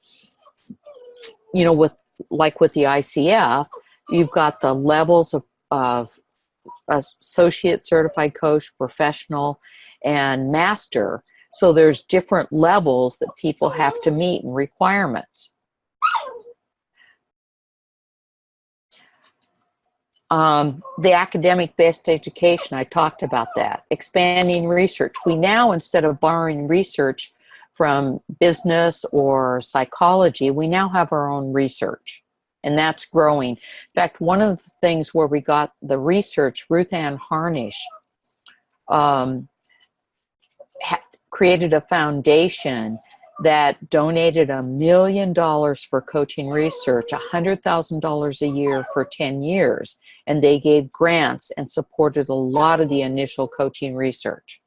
you know, with the ICF, you've got the levels of associate, certified coach, professional, and master. So there's different levels that people have to meet and requirements. The academic-based education, I talked about that. Expanding research. We now, instead of borrowing research from business or psychology, we now have our own research, and that's growing. In fact, one of the things where we got the research, Ruth Ann Harnish created a foundation that donated $1 million for coaching research, $100,000 a year for 10 years. And they gave grants and supported a lot of the initial coaching research.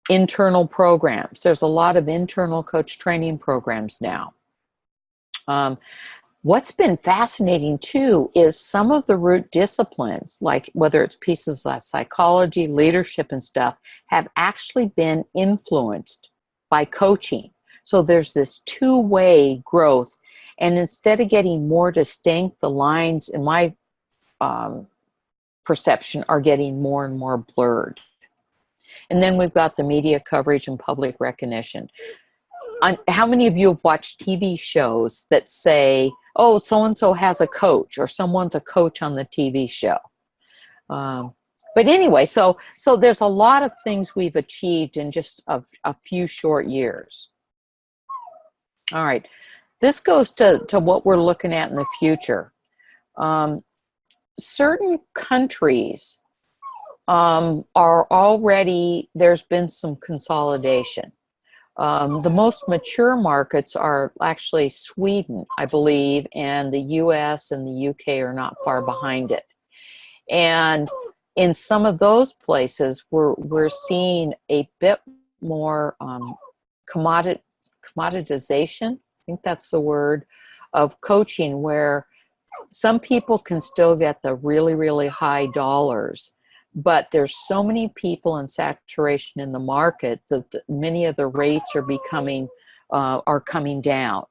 Internal programs. There's a lot of internal coach training programs now. What's been fascinating too is some of the root disciplines, like whether it's pieces like psychology, leadership, and stuff, have actually been influenced by coaching. So there's this two-way growth. And instead of getting more distinct, the lines in my perception are getting more and more blurred. And then we've got the media coverage and public recognition. How many of you have watched TV shows that say, oh, so-and-so has a coach, or someone's a coach on the TV show? But anyway, so there's a lot of things we've achieved in just a few short years. All right, this goes to what we're looking at in the future. Certain countries are already, there's been some consolidation. The most mature markets are actually Sweden, I believe, and the US and the UK are not far behind it. And in some of those places, we're seeing a bit more commoditization, I think that's the word, of coaching, where some people can still get the really, really high dollars, but there's so many people in saturation in the market that many of the rates are coming down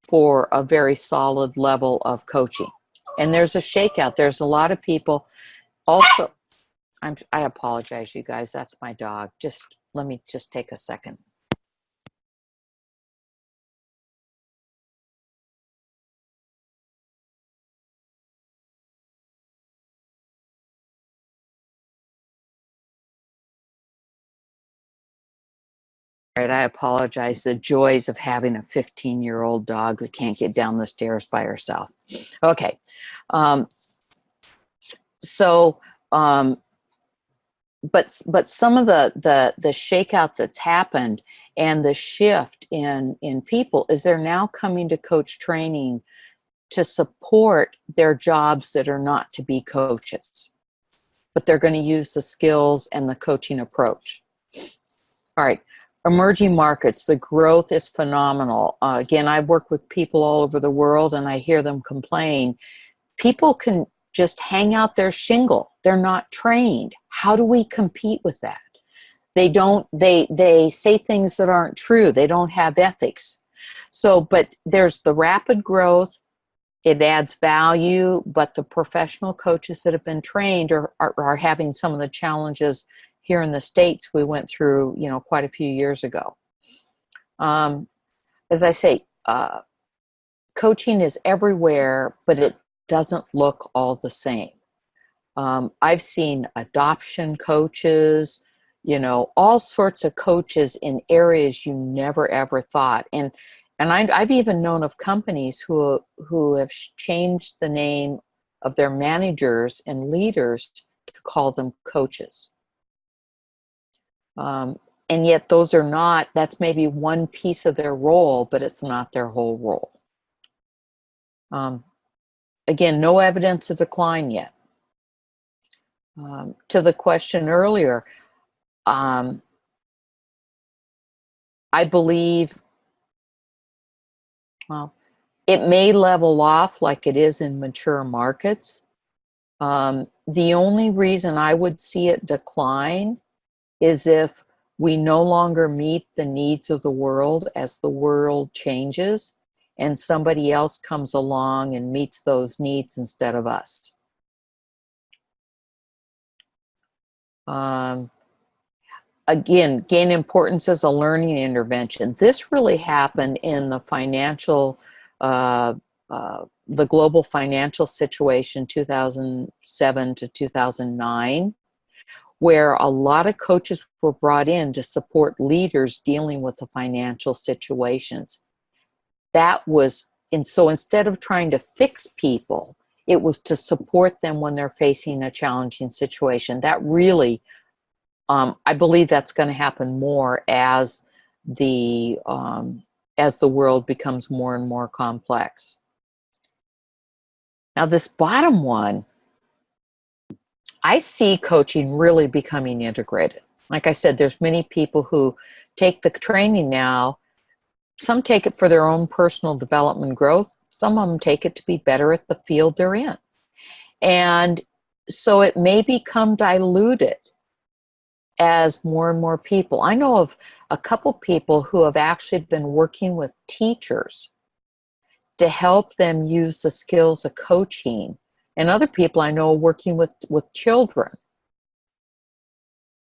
for a very solid level of coaching. And there's a shakeout. There's a lot of people also. I apologize, you guys. That's my dog. Let me take a second. Right, I apologize. The joys of having a 15-year-old dog that can't get down the stairs by herself. Okay. But some of the shakeout that's happened and the shift in people is they're now coming to coach training to support their jobs that are not to be coaches, but they're going to use the skills and the coaching approach. All right. Emerging markets, the growth is phenomenal. Again, I work with people all over the world and I hear them complain. People can just hang out their shingle. They're not trained. How do we compete with that? They say things that aren't true. They don't have ethics. So, but there's the rapid growth. It adds value, but the professional coaches that have been trained are having some of the challenges here in the States we went through, quite a few years ago. As I say, coaching is everywhere, but it doesn't look all the same. I've seen adoption coaches, all sorts of coaches in areas you never ever thought. And I've even known of companies who have changed the name of their managers and leaders to call them coaches. And yet those are not, that's maybe one piece of their role, but it's not their whole role. Again, no evidence of decline yet. To the question earlier, I believe, well, it may level off like it is in mature markets. The only reason I would see it decline is if we no longer meet the needs of the world as the world changes and somebody else comes along and meets those needs instead of us. Again, gain importance as a learning intervention. This really happened in the financial, the global financial situation, 2007 to 2009, where a lot of coaches were brought in to support leaders dealing with the financial situations. That was, and so instead of trying to fix people, it was to support them when they're facing a challenging situation. That really, I believe that's going to happen more as the world becomes more and more complex. Now this bottom one, I see coaching really becoming integrated. Like I said, there's many people who take the training now. Some take it for their own personal development growth. Some of them take it to be better at the field they're in. And so it may become diluted as more and more people. I know of a couple people who have actually been working with teachers to help them use the skills of coaching, and other people I know working with children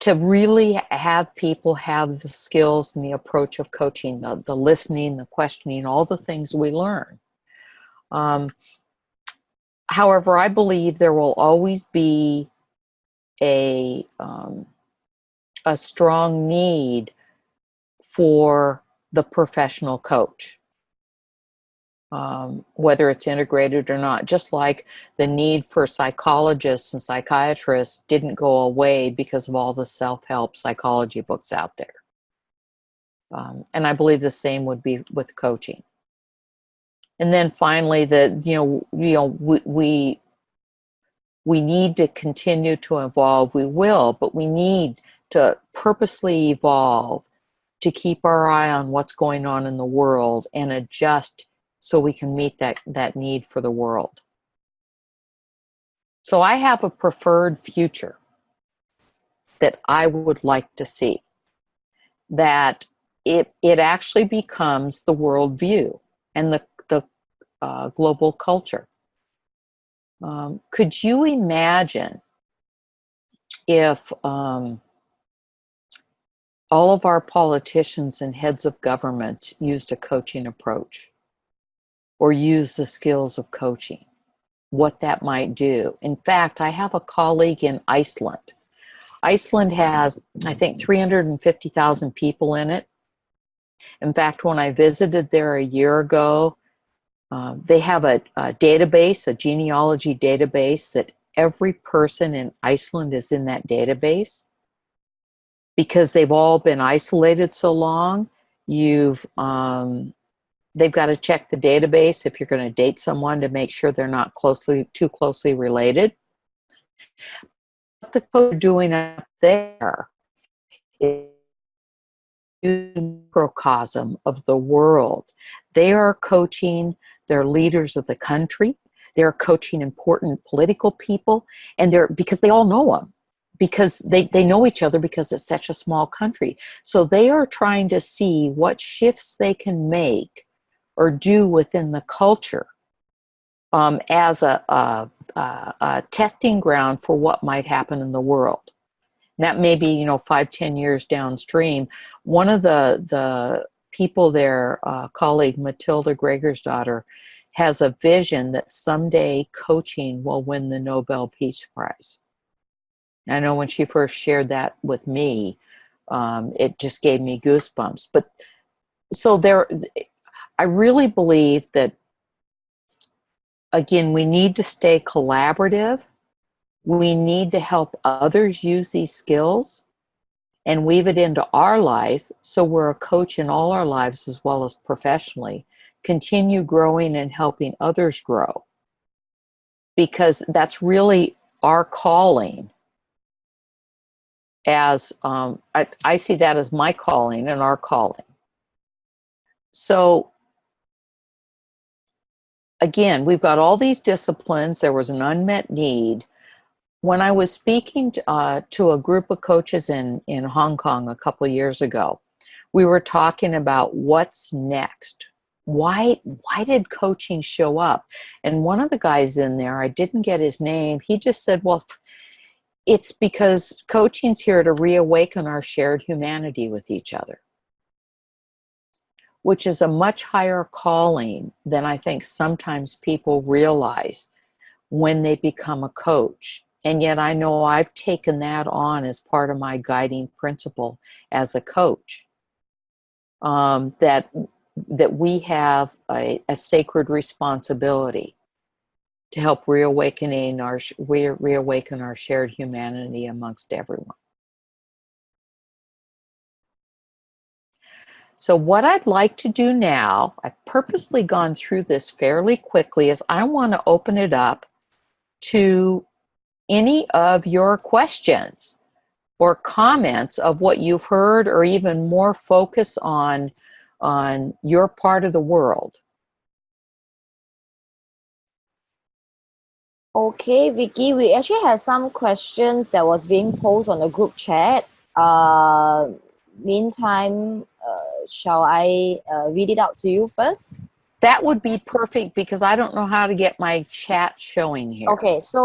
to really have people have the skills and the approach of coaching, the listening, the questioning, all the things we learn. However, I believe there will always be a strong need for the professional coach, whether it's integrated or not. Just like the need for psychologists and psychiatrists didn't go away because of all the self-help psychology books out there. And I believe the same would be with coaching. And then finally, we need to continue to evolve. We will, but we need to purposely evolve to keep our eye on what's going on in the world and adjust so we can meet that need for the world. So I have a preferred future that I would like to see, that it actually becomes the worldview and the global culture. Could you imagine if all of our politicians and heads of government used a coaching approach or used the skills of coaching, what that might do? In fact, I have a colleague in Iceland. Iceland has, I think, 350,000 people in it. In fact, when I visited there a year ago, they have a database, a genealogy database, that every person in Iceland is in that database. Because they've all been isolated so long, they've got to check the database if you're going to date someone to make sure they're not too closely related. What the coach are doing up there is a microcosm of the world. They are coaching their leaders of the country. They're coaching important political people, and because they all know them, because they know each other because it's such a small country. So they are trying to see what shifts they can make or do within the culture as a testing ground for what might happen in the world. And that may be, 5-10 years downstream. One of the people there, colleague Matilda Gregersdottir, has a vision that someday coaching will win the Nobel Peace Prize. I know when she first shared that with me, it just gave me goosebumps. But so I really believe that again, we need to stay collaborative. We need to help others use these skills and weave it into our life so we're a coach in all our lives as well as professionally. Continue growing and helping others grow, because that's really our calling. As I see that as my calling and our calling. So again, we've got all these disciplines. There was an unmet need. When I was speaking to a group of coaches in Hong Kong a couple of years ago, we were talking about what's next. Why did coaching show up? And one of the guys in there, I didn't get his name, he just said, well, it's because coaching's here to reawaken our shared humanity with each other, which is a much higher calling than I think sometimes people realize when they become a coach. And yet I know I've taken that on as part of my guiding principle as a coach, that we have a sacred responsibility to help reawaken our shared humanity amongst everyone. So what I'd like to do now, I've purposely gone through this fairly quickly, is I want to open it up to any of your questions or comments of what you've heard, or even more focus on your part of the world. Okay, Vicky, we actually have some questions that was being posted on the group chat. Meantime, shall I read it out to you first? That would be perfect, because I don't know how to get my chat showing here. Okay, so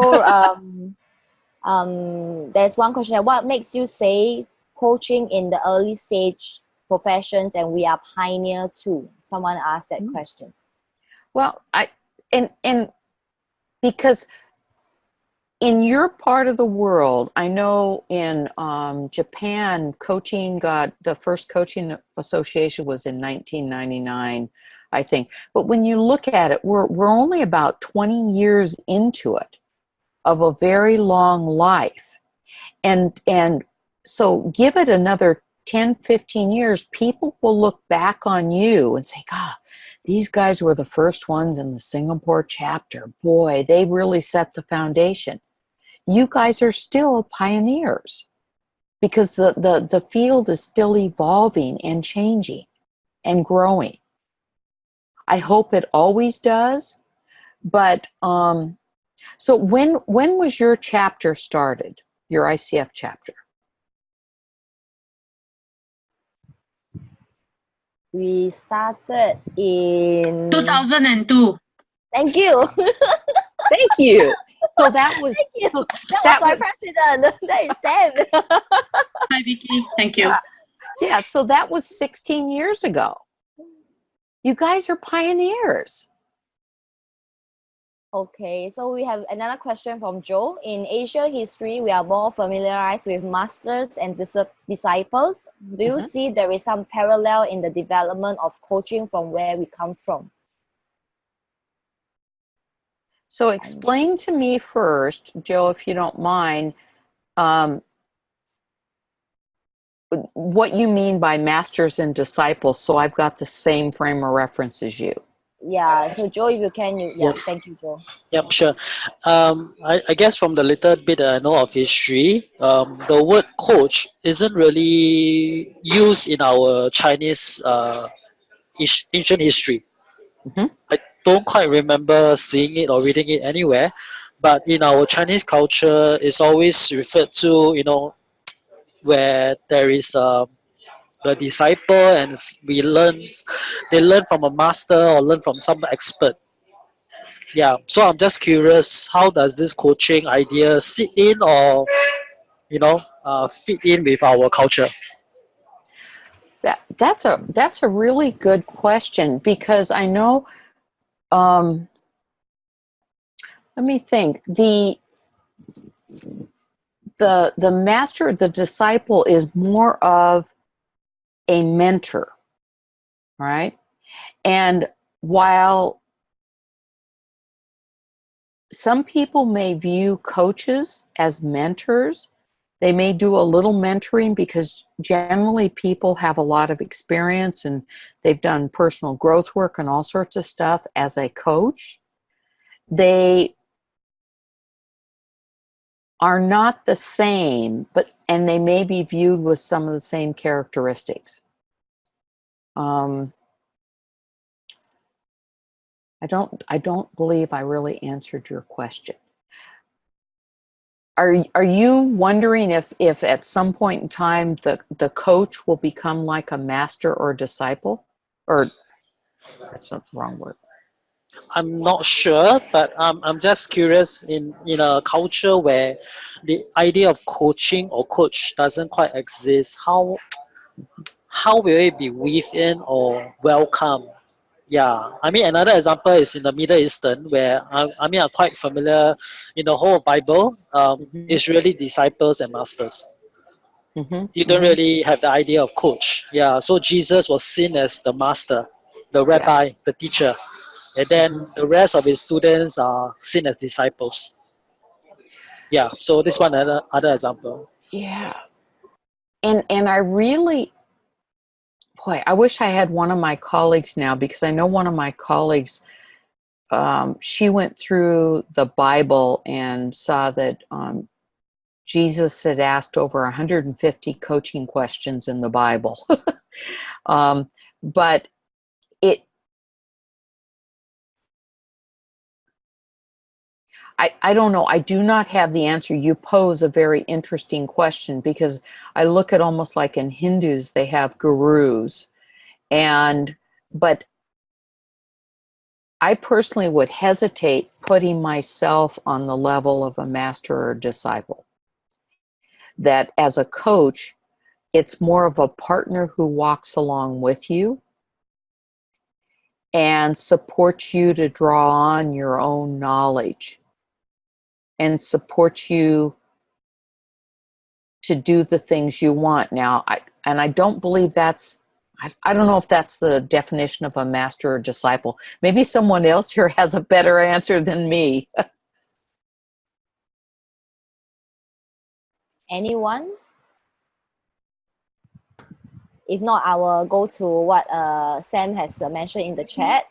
there's one question. What makes you say coaching in the early stage professions and we are pioneer too? Someone asked that question. Well, because in your part of the world, I know in Japan, the first coaching association was in 1999, I think. But when you look at it, we're only about 20 years into it, of a very long life. And so give it another 10, 15 years, people will look back on you and say, God, these guys were the first ones in the Singapore chapter. Boy, they really set the foundation. You guys are still pioneers, because the field is still evolving and changing and growing. I hope it always does. But so when was your chapter started, your ICF chapter? We started in 2002. Thank you. Thank you. So that was that was my president. That is Sam. Hi, Vicky. Thank you. Yeah, so that was 16 years ago. You guys are pioneers. Okay, so we have another question from Joe. In Asia history, we are more familiarized with masters and disciples. Do you see there is some parallel in the development of coaching from where we come from? So explain to me first, Joe, if you don't mind, what you mean by masters and disciples, so I've got the same frame of reference as you. Yeah, so Joe, if you can, thank you, Joe. Yep, sure. I guess from the little bit that I know of history, the word coach isn't really used in our Chinese ancient history. I don't quite remember seeing it or reading it anywhere, but in our Chinese culture, it's always referred to, where there is the disciple and they learn from a master or learn from some expert. Yeah, so I'm just curious, how does this coaching idea sit in, or fit in with our culture? That's a really good question, because I know, let me think, the master, the disciple is more of a mentor, right? And while some people may view coaches as mentors. They may do a little mentoring because generally people have a lot of experience and they've done personal growth work and all sorts of stuff as a coach. They are not the same, and they may be viewed with some of the same characteristics. I don't believe I really answered your question. Are you wondering if at some point in time the coach will become like a master or disciple? Or that's not the wrong word. I'm not sure, but I'm just curious in a culture where the idea of coaching or coach doesn't quite exist. How will it be within or welcome? Yeah, I mean another example is in the Middle Eastern where I'm quite familiar in the whole Bible. Mhm. It's really disciples and masters. Mm-hmm. You don't really have the idea of coach. Yeah, so Jesus was seen as the master, the rabbi, the teacher, and then the rest of his students are seen as disciples. Yeah, so this one other example. Yeah. And I really, boy, I wish I had one of my colleagues now, because I know one of my colleagues, she went through the Bible and saw that Jesus had asked over 150 coaching questions in the Bible. But I don't know. I do not have the answer. You pose a very interesting question, because I look at almost like in Hindus, they have gurus. But I personally would hesitate putting myself on the level of a master or disciple. That as a coach, it's more of a partner who walks along with you and supports you to draw on your own knowledge and supports you to do the things you want. Now, I don't believe I don't know if that's the definition of a master or disciple. Maybe someone else here has a better answer than me. Anyone? If not, I will go to what Sam has mentioned in the chat.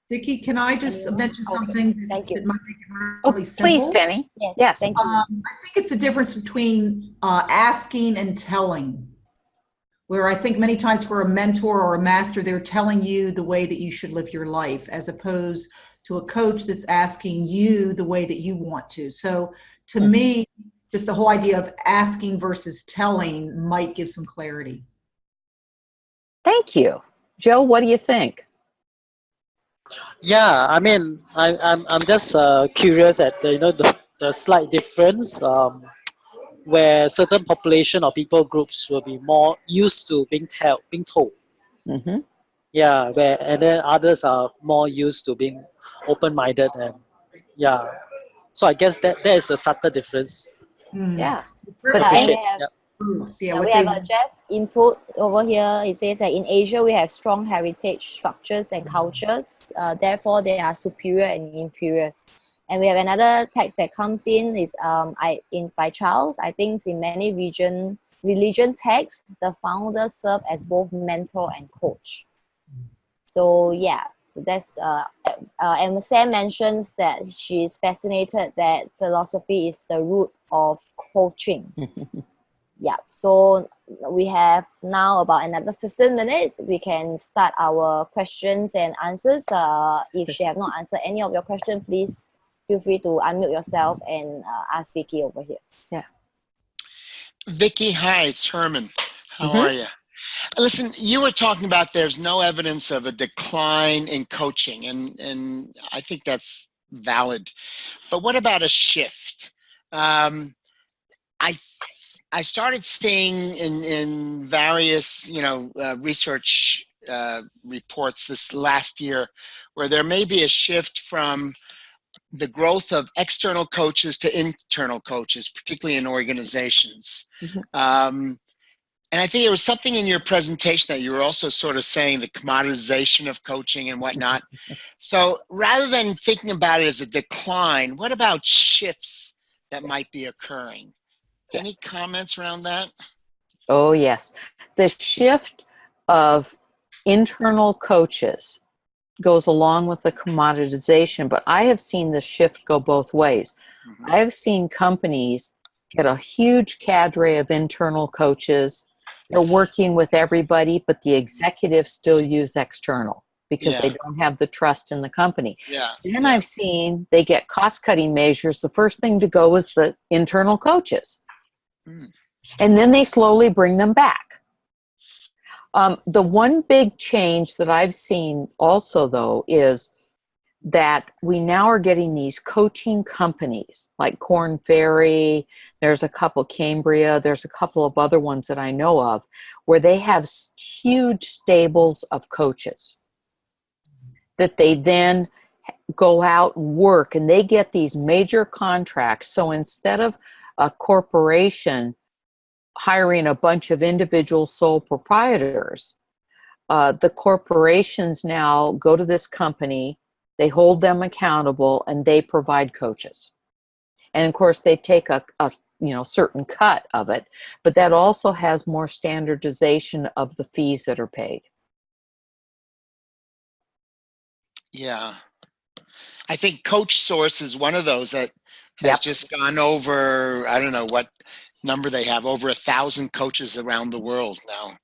Vicky, can I just Anyone? mention Okay, something thank you. that might make it Oh, really simple? please, Penny. Yes, Yes. thank you. I think it's a difference between asking and telling, where I think many times for a mentor or a master, they're telling you the way that you should live your life, as opposed to a coach that's asking you the way that you want to. So to me, just the whole idea of asking versus telling might give some clarity. Thank you. Joe, what do you think? Yeah, I mean, I'm just curious at the slight difference where certain population or people groups will be more used to being told. Mm-hmm. Yeah, and then others are more used to being open-minded and yeah. So I guess that is the subtle difference. Yeah. But And we appreciate. have, Yeah. Groups, yeah, what we they have a Jess input over here. It says that in Asia, we have strong heritage structures and cultures. Therefore, they are superior and inferior. And we have another text that comes in is by Charles. I think in many religion texts, the founder served as both mentor and coach. So yeah, so that's and Sam mentions that she is fascinated that philosophy is the root of coaching. Yeah, so we have now about another 15 minutes. We can start our questions and answers. If she have not answered any of your questions, please feel free to unmute yourself and ask Vicky over here. Yeah. Vicky, hi, it's Herman. How Mhm. are you? Listen, you were talking about there's no evidence of a decline in coaching, and I think that's valid. But what about a shift? I started seeing in various research reports this last year where there may be a shift from the growth of external coaches to internal coaches, particularly in organizations. Mhm. And I think there was something in your presentation that you were also sort of saying the commoditization of coaching and whatnot. So rather than thinking about it as a decline, what about shifts that might be occurring? Any comments around that? Oh, yes. The shift of internal coaches goes along with the commoditization, but I have seen the shift go both ways. Mhm. I have seen companies get a huge cadre of internal coaches. They're working with everybody, but the executives still use external because they Yeah, don't have the trust in the company. yeah, Then yeah. I've seen they get cost-cutting measures. The first thing to go is the internal coaches. Mm. And then they slowly bring them back. The one big change that I've seen also, though, is that we now are getting these coaching companies like Korn Ferry, there's a couple, Cambria, there's a couple of other ones that I know of, where they have huge stables of coaches that they then go out and work, and they get these major contracts. So instead of a corporation hiring a bunch of individual sole proprietors, the corporations now go to this company, they hold them accountable, and they provide coaches. And of course, they take a certain cut of it, but that also has more standardization of the fees that are paid. Yeah. I think Coach Source is one of those that has Yep. just gone over, I don't know what number they have, over 1,000 coaches around the world now.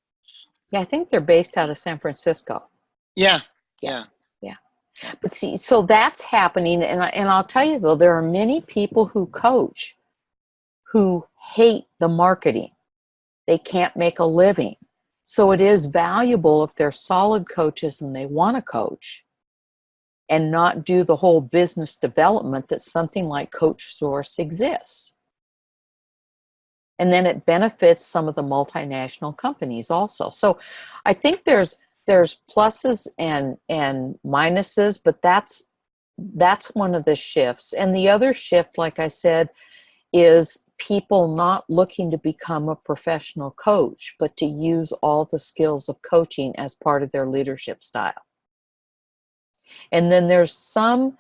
Yeah, I think they're based out of San Francisco. Yeah, Yeah. yeah. But see, so that's happening, and I'll tell you though, there are many people who coach who hate the marketing. They can't make a living. So it is valuable if they're solid coaches and they want to coach and not do the whole business development that something like Coach Source exists. And then it benefits some of the multinational companies also. So I think there's pluses and minuses, but that's one of the shifts. And the other shift, like I said, is people not looking to become a professional coach, but to use all the skills of coaching as part of their leadership style. And then there's some,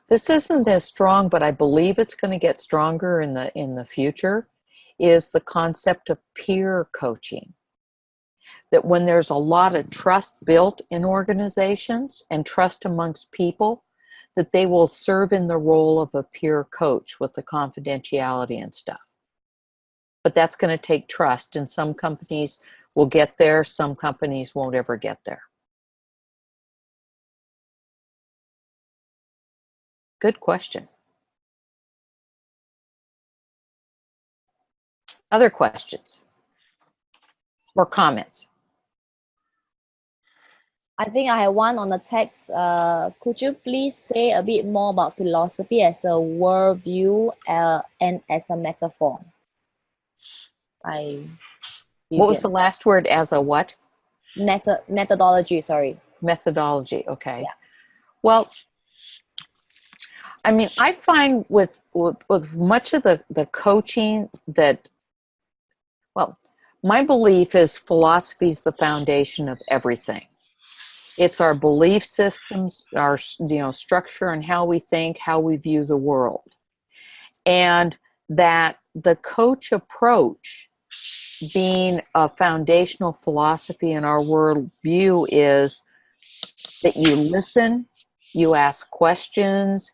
this isn't as strong, but I believe it's going to get stronger in the future, is the concept of peer coaching. That when there's a lot of trust built in organizations and trust amongst people, that they will serve in the role of a peer coach with the confidentiality and stuff. But that's going to take trust, and some companies will get there, some companies won't ever get there. Good question. Other questions or comments? I think I have one on the text. Could you please say a bit more about philosophy as a worldview and as a metaphor? What was the last word? As a what? Methodology, sorry. Methodology, okay. Yeah. Well, I mean, I find with much of the coaching that, well, my belief is philosophy is the foundation of everything. It's our belief systems, our structure and how we think, how we view the world. And that the coach approach being a foundational philosophy in our worldview is that you listen, you ask questions,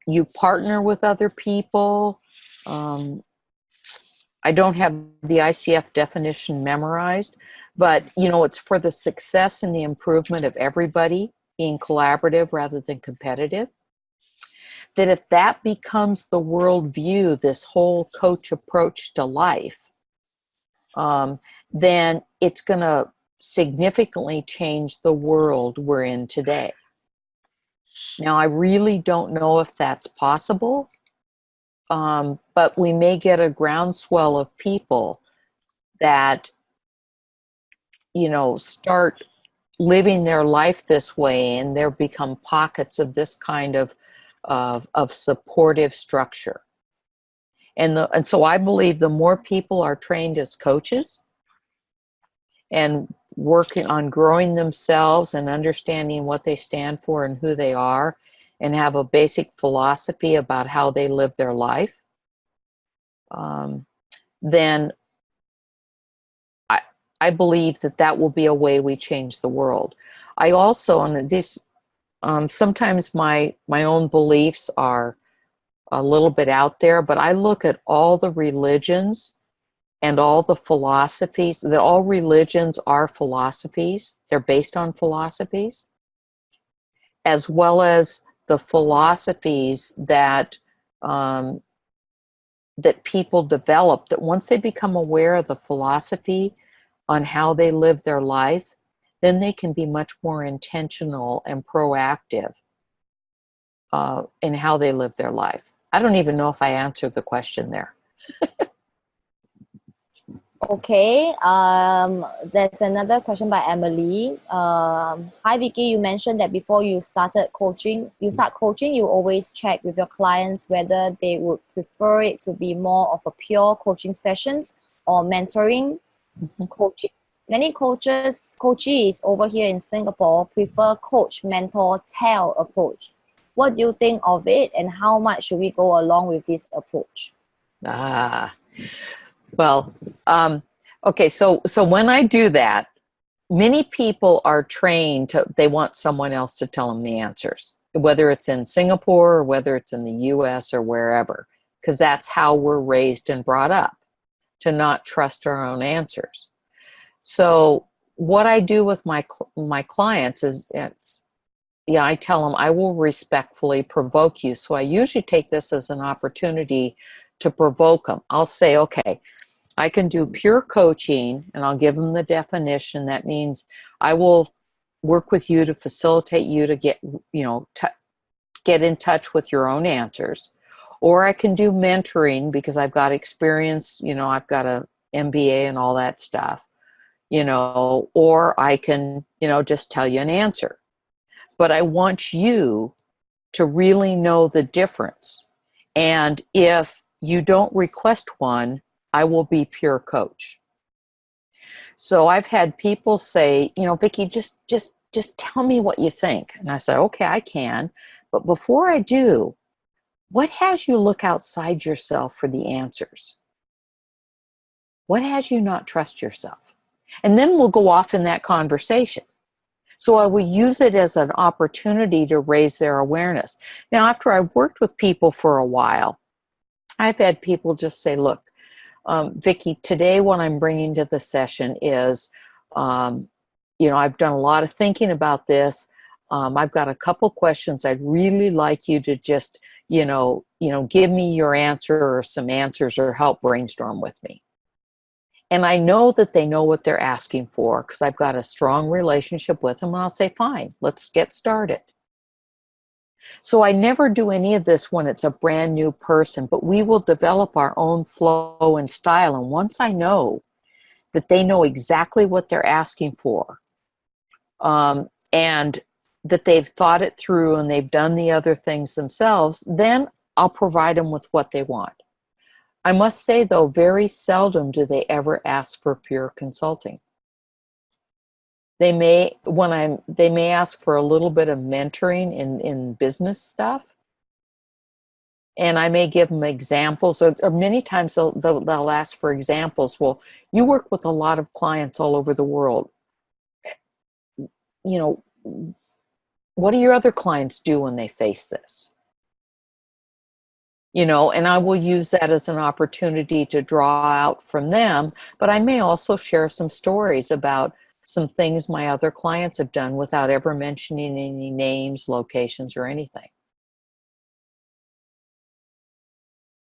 you partner with other people. I don't have the ICF definition memorized, but it's for the success and the improvement of everybody, being collaborative rather than competitive. That if that becomes the worldview, this whole coach approach to life, then it's going to significantly change the world we're in today. Now, I really don't know if that's possible, but we may get a groundswell of people that, start living their life this way, and there become pockets of this kind of supportive structure. And so I believe the more people are trained as coaches and working on growing themselves and understanding what they stand for and who they are, and have a basic philosophy about how they live their life, then I believe that that will be a way we change the world. I also, and this, sometimes my own beliefs are a little bit out there, but I look at all the religions and all the philosophies, that all religions are philosophies. They're based on philosophies, as well as the philosophies that that people develop, that once they become aware of the philosophy on how they live their life, then they can be much more intentional and proactive in how they live their life. I don't even know if I answered the question there. Okay, there's another question by Emily. Hi Vicky, you mentioned that before you start coaching, you always check with your clients whether they would prefer it to be more of a pure coaching sessions or mentoring coaching. Many coaches over here in Singapore prefer coach, mentor, tell approach. What do you think of it, and how much should we go along with this approach? Well, okay, so when I do that, many people are trained to, they want someone else to tell them the answers, whether it's in Singapore or whether it's in the US or wherever, because that's how we're raised and brought up, to not trust our own answers. So what I do with my clients is, I tell them I will respectfully provoke you. So I usually take this as an opportunity to provoke them. I'll say, okay, I can do pure coaching, and I'll give them the definition. That means I will work with you to facilitate you to get, get in touch with your own answers. Or I can do mentoring because I've got experience, I've got a MBA and all that stuff, or I can, just tell you an answer. But I want you to really know the difference. And if you don't request one, I will be pure coach. So I've had people say, Vicky, just tell me what you think. And I say, okay, I can. But before I do, what has you look outside yourself for the answers? What has you not trust yourself? And then we'll go off in that conversation. So I will use it as an opportunity to raise their awareness. Now, after I've worked with people for a while, I've had people just say, look, Vicky, today what I'm bringing to the session is, I've done a lot of thinking about this. I've got a couple questions. I'd really like you to just, give me your answer or some answers or help brainstorm with me. And I know that they know what they're asking for because I've got a strong relationship with them, and I'll say, fine, let's get started. So I never do any of this when it's a brand new person, but we will develop our own flow and style. And once I know that they know exactly what they're asking for, and that they've thought it through and they've done the other things themselves, then I'll provide them with what they want. I must say, though, very seldom do they ever ask for pure consulting. They may ask for a little bit of mentoring in business stuff, and I may give them examples, or many times they'll ask for examples. Well, you work with a lot of clients all over the world. What do your other clients do when they face this? And I will use that as an opportunity to draw out from them, but I may also share some stories about some things my other clients have done without ever mentioning any names, locations, or anything.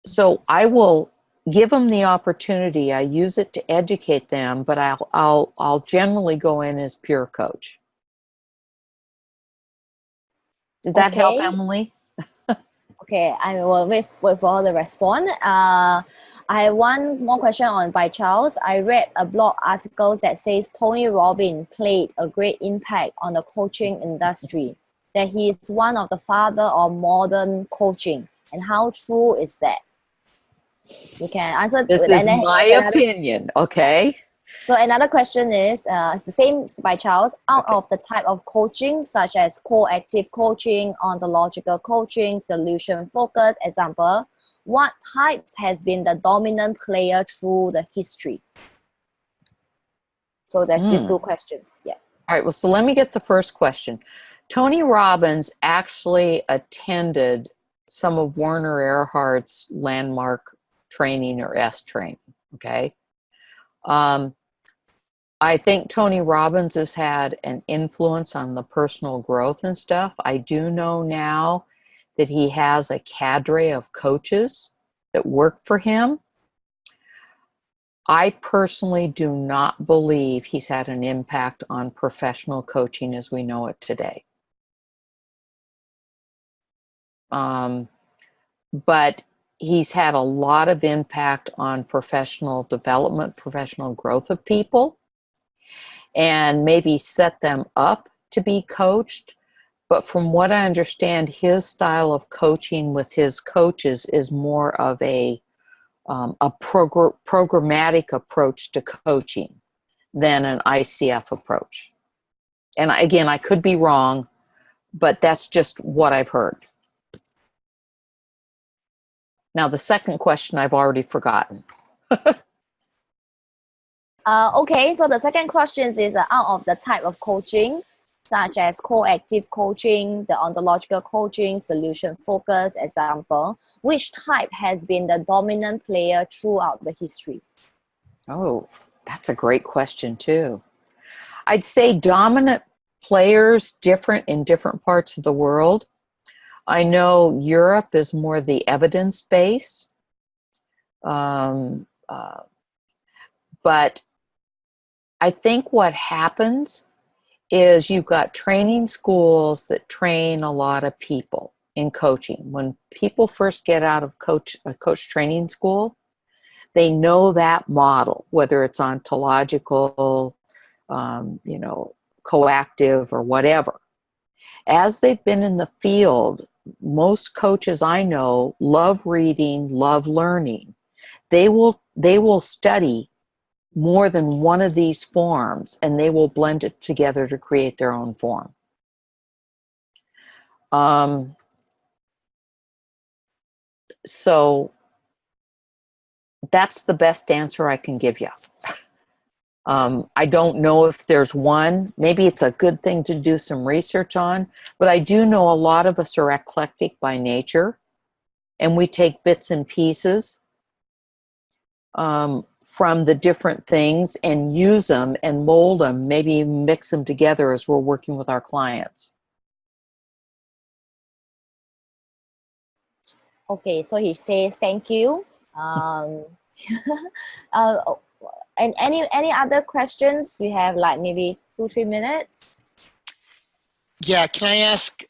So I will give them the opportunity. I use it to educate them, but I'll generally go in as pure coach. Did that help, Emily? Okay, I will wait for the response. I have one more question by Charles. I read a blog article that says Tony Robbins played a great impact on the coaching industry, that he is one of the father of modern coaching. And how true is that? You can answer. This and is then my another- opinion, okay? So another question is, it's the same by Charles. Out Okay. of the type of coaching, such as coactive coaching, ontological coaching, solution focus, example, what types has been the dominant player through the history? So there's these two questions. Yeah. All right, well, so let me get the first question. Tony Robbins actually attended some of Werner Erhard's landmark training or S training, okay? I think Tony Robbins has had an influence on the personal growth and stuff. I do know now that he has a cadre of coaches that work for him. I personally do not believe he's had an impact on professional coaching as we know it today. But he's had a lot of impact on professional development, professional growth of people, and maybe set them up to be coached. But from what I understand, his style of coaching with his coaches is more of a programmatic approach to coaching than an ICF approach. And again, I could be wrong, but that's just what I've heard. Now, the second question I've already forgotten. Okay, so the second question is out of the type of coaching, such as coactive coaching, the ontological coaching, solution focus, example, which type has been the dominant player throughout the history? Oh, that's a great question too. I'd say dominant players different in different parts of the world. I know Europe is more the evidence base, but I think what happens is you've got training schools that train a lot of people in coaching. When people first get out of a coach training school, they know that model, whether it's ontological, coactive or whatever. As they've been in the field, most coaches I know love reading, love learning. They will study more than one of these forms, and they will blend it together to create their own form. So that's the best answer I can give you. I don't know if there's one. Maybe it's a good thing to do some research on, but I do know a lot of us are eclectic by nature, and we take bits and pieces from the different things and use them and mold them, maybe mix them together as we're working with our clients. Okay, so he says thank you. And any other questions? We have like maybe 2-3 minutes. Yeah, can I ask,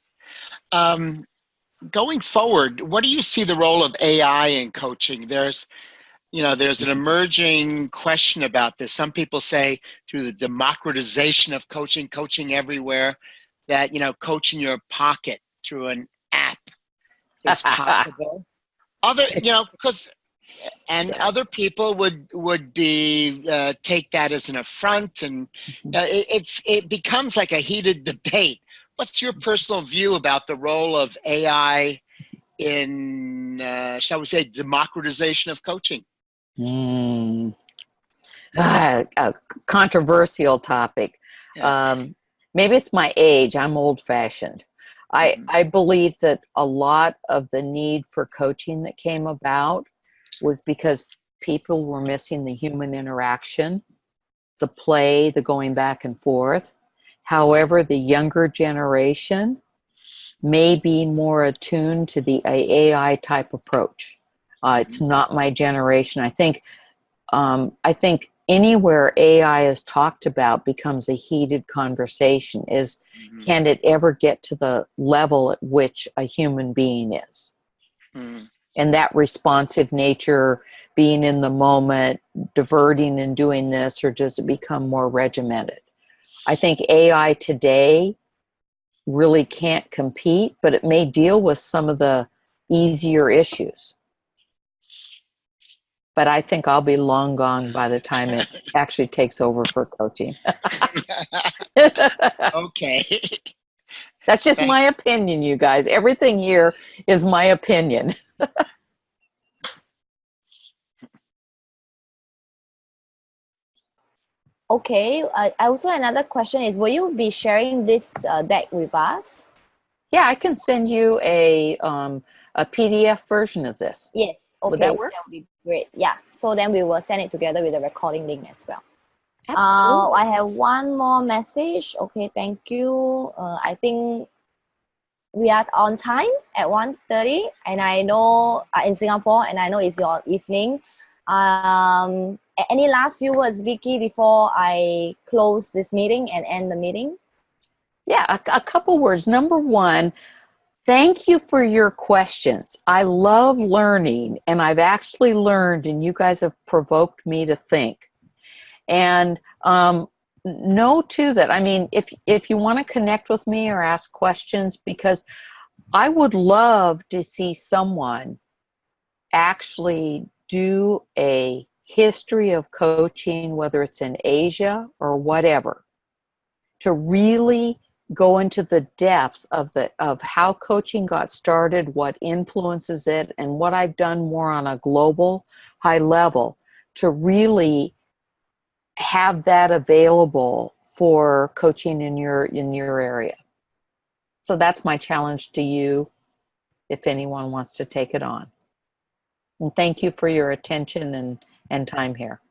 going forward, what do you see the role of AI in coaching? There's an emerging question about this. Some people say through the democratization of coaching everywhere, that, coach in your pocket through an app is possible. Other people would be take that as an affront, and it becomes like a heated debate. What's your personal view about the role of AI in, shall we say, democratization of coaching? A controversial topic. Yeah. Maybe it's my age. I'm old-fashioned. I believe that a lot of the need for coaching that came about was because people were missing the human interaction, the play, the going back and forth. However, the younger generation may be more attuned to the AI type approach. It's not my generation. I think anywhere AI is talked about becomes a heated conversation. Can it ever get to the level at which a human being is? And that responsive nature, being in the moment, diverting and doing this, or does it become more regimented? I think AI today really can't compete, but it may deal with some of the easier issues. but I think I'll be long gone by the time it actually takes over for coaching. Okay. That's just Thank- my opinion, you guys. Everything here is my opinion. Okay. Also, another question is, will you be sharing this deck with us? Yeah, I can send you a PDF version of this. Yes. Okay. Would that work? That would be great. Yeah. So then we will send it together with the recording link as well. Absolutely. I have one more message. Okay, thank you. I think we are on time at 1:30, and I know in Singapore, and I know it's your evening. Any last few words, Vicky, before I close this meeting and end the meeting? Yeah, a couple words. Number one, thank you for your questions. I love learning, and I've actually learned, and you guys have provoked me to think. And know too that, I mean, if you want to connect with me or ask questions, because I would love to see someone actually do a history of coaching, whether it's in Asia or whatever, to really go into the depth of how coaching got started, what influences it, and what I've done more on a global high level to really have that available for coaching in your area. So that's my challenge to you, if anyone wants to take it on. And thank you for your attention and time here.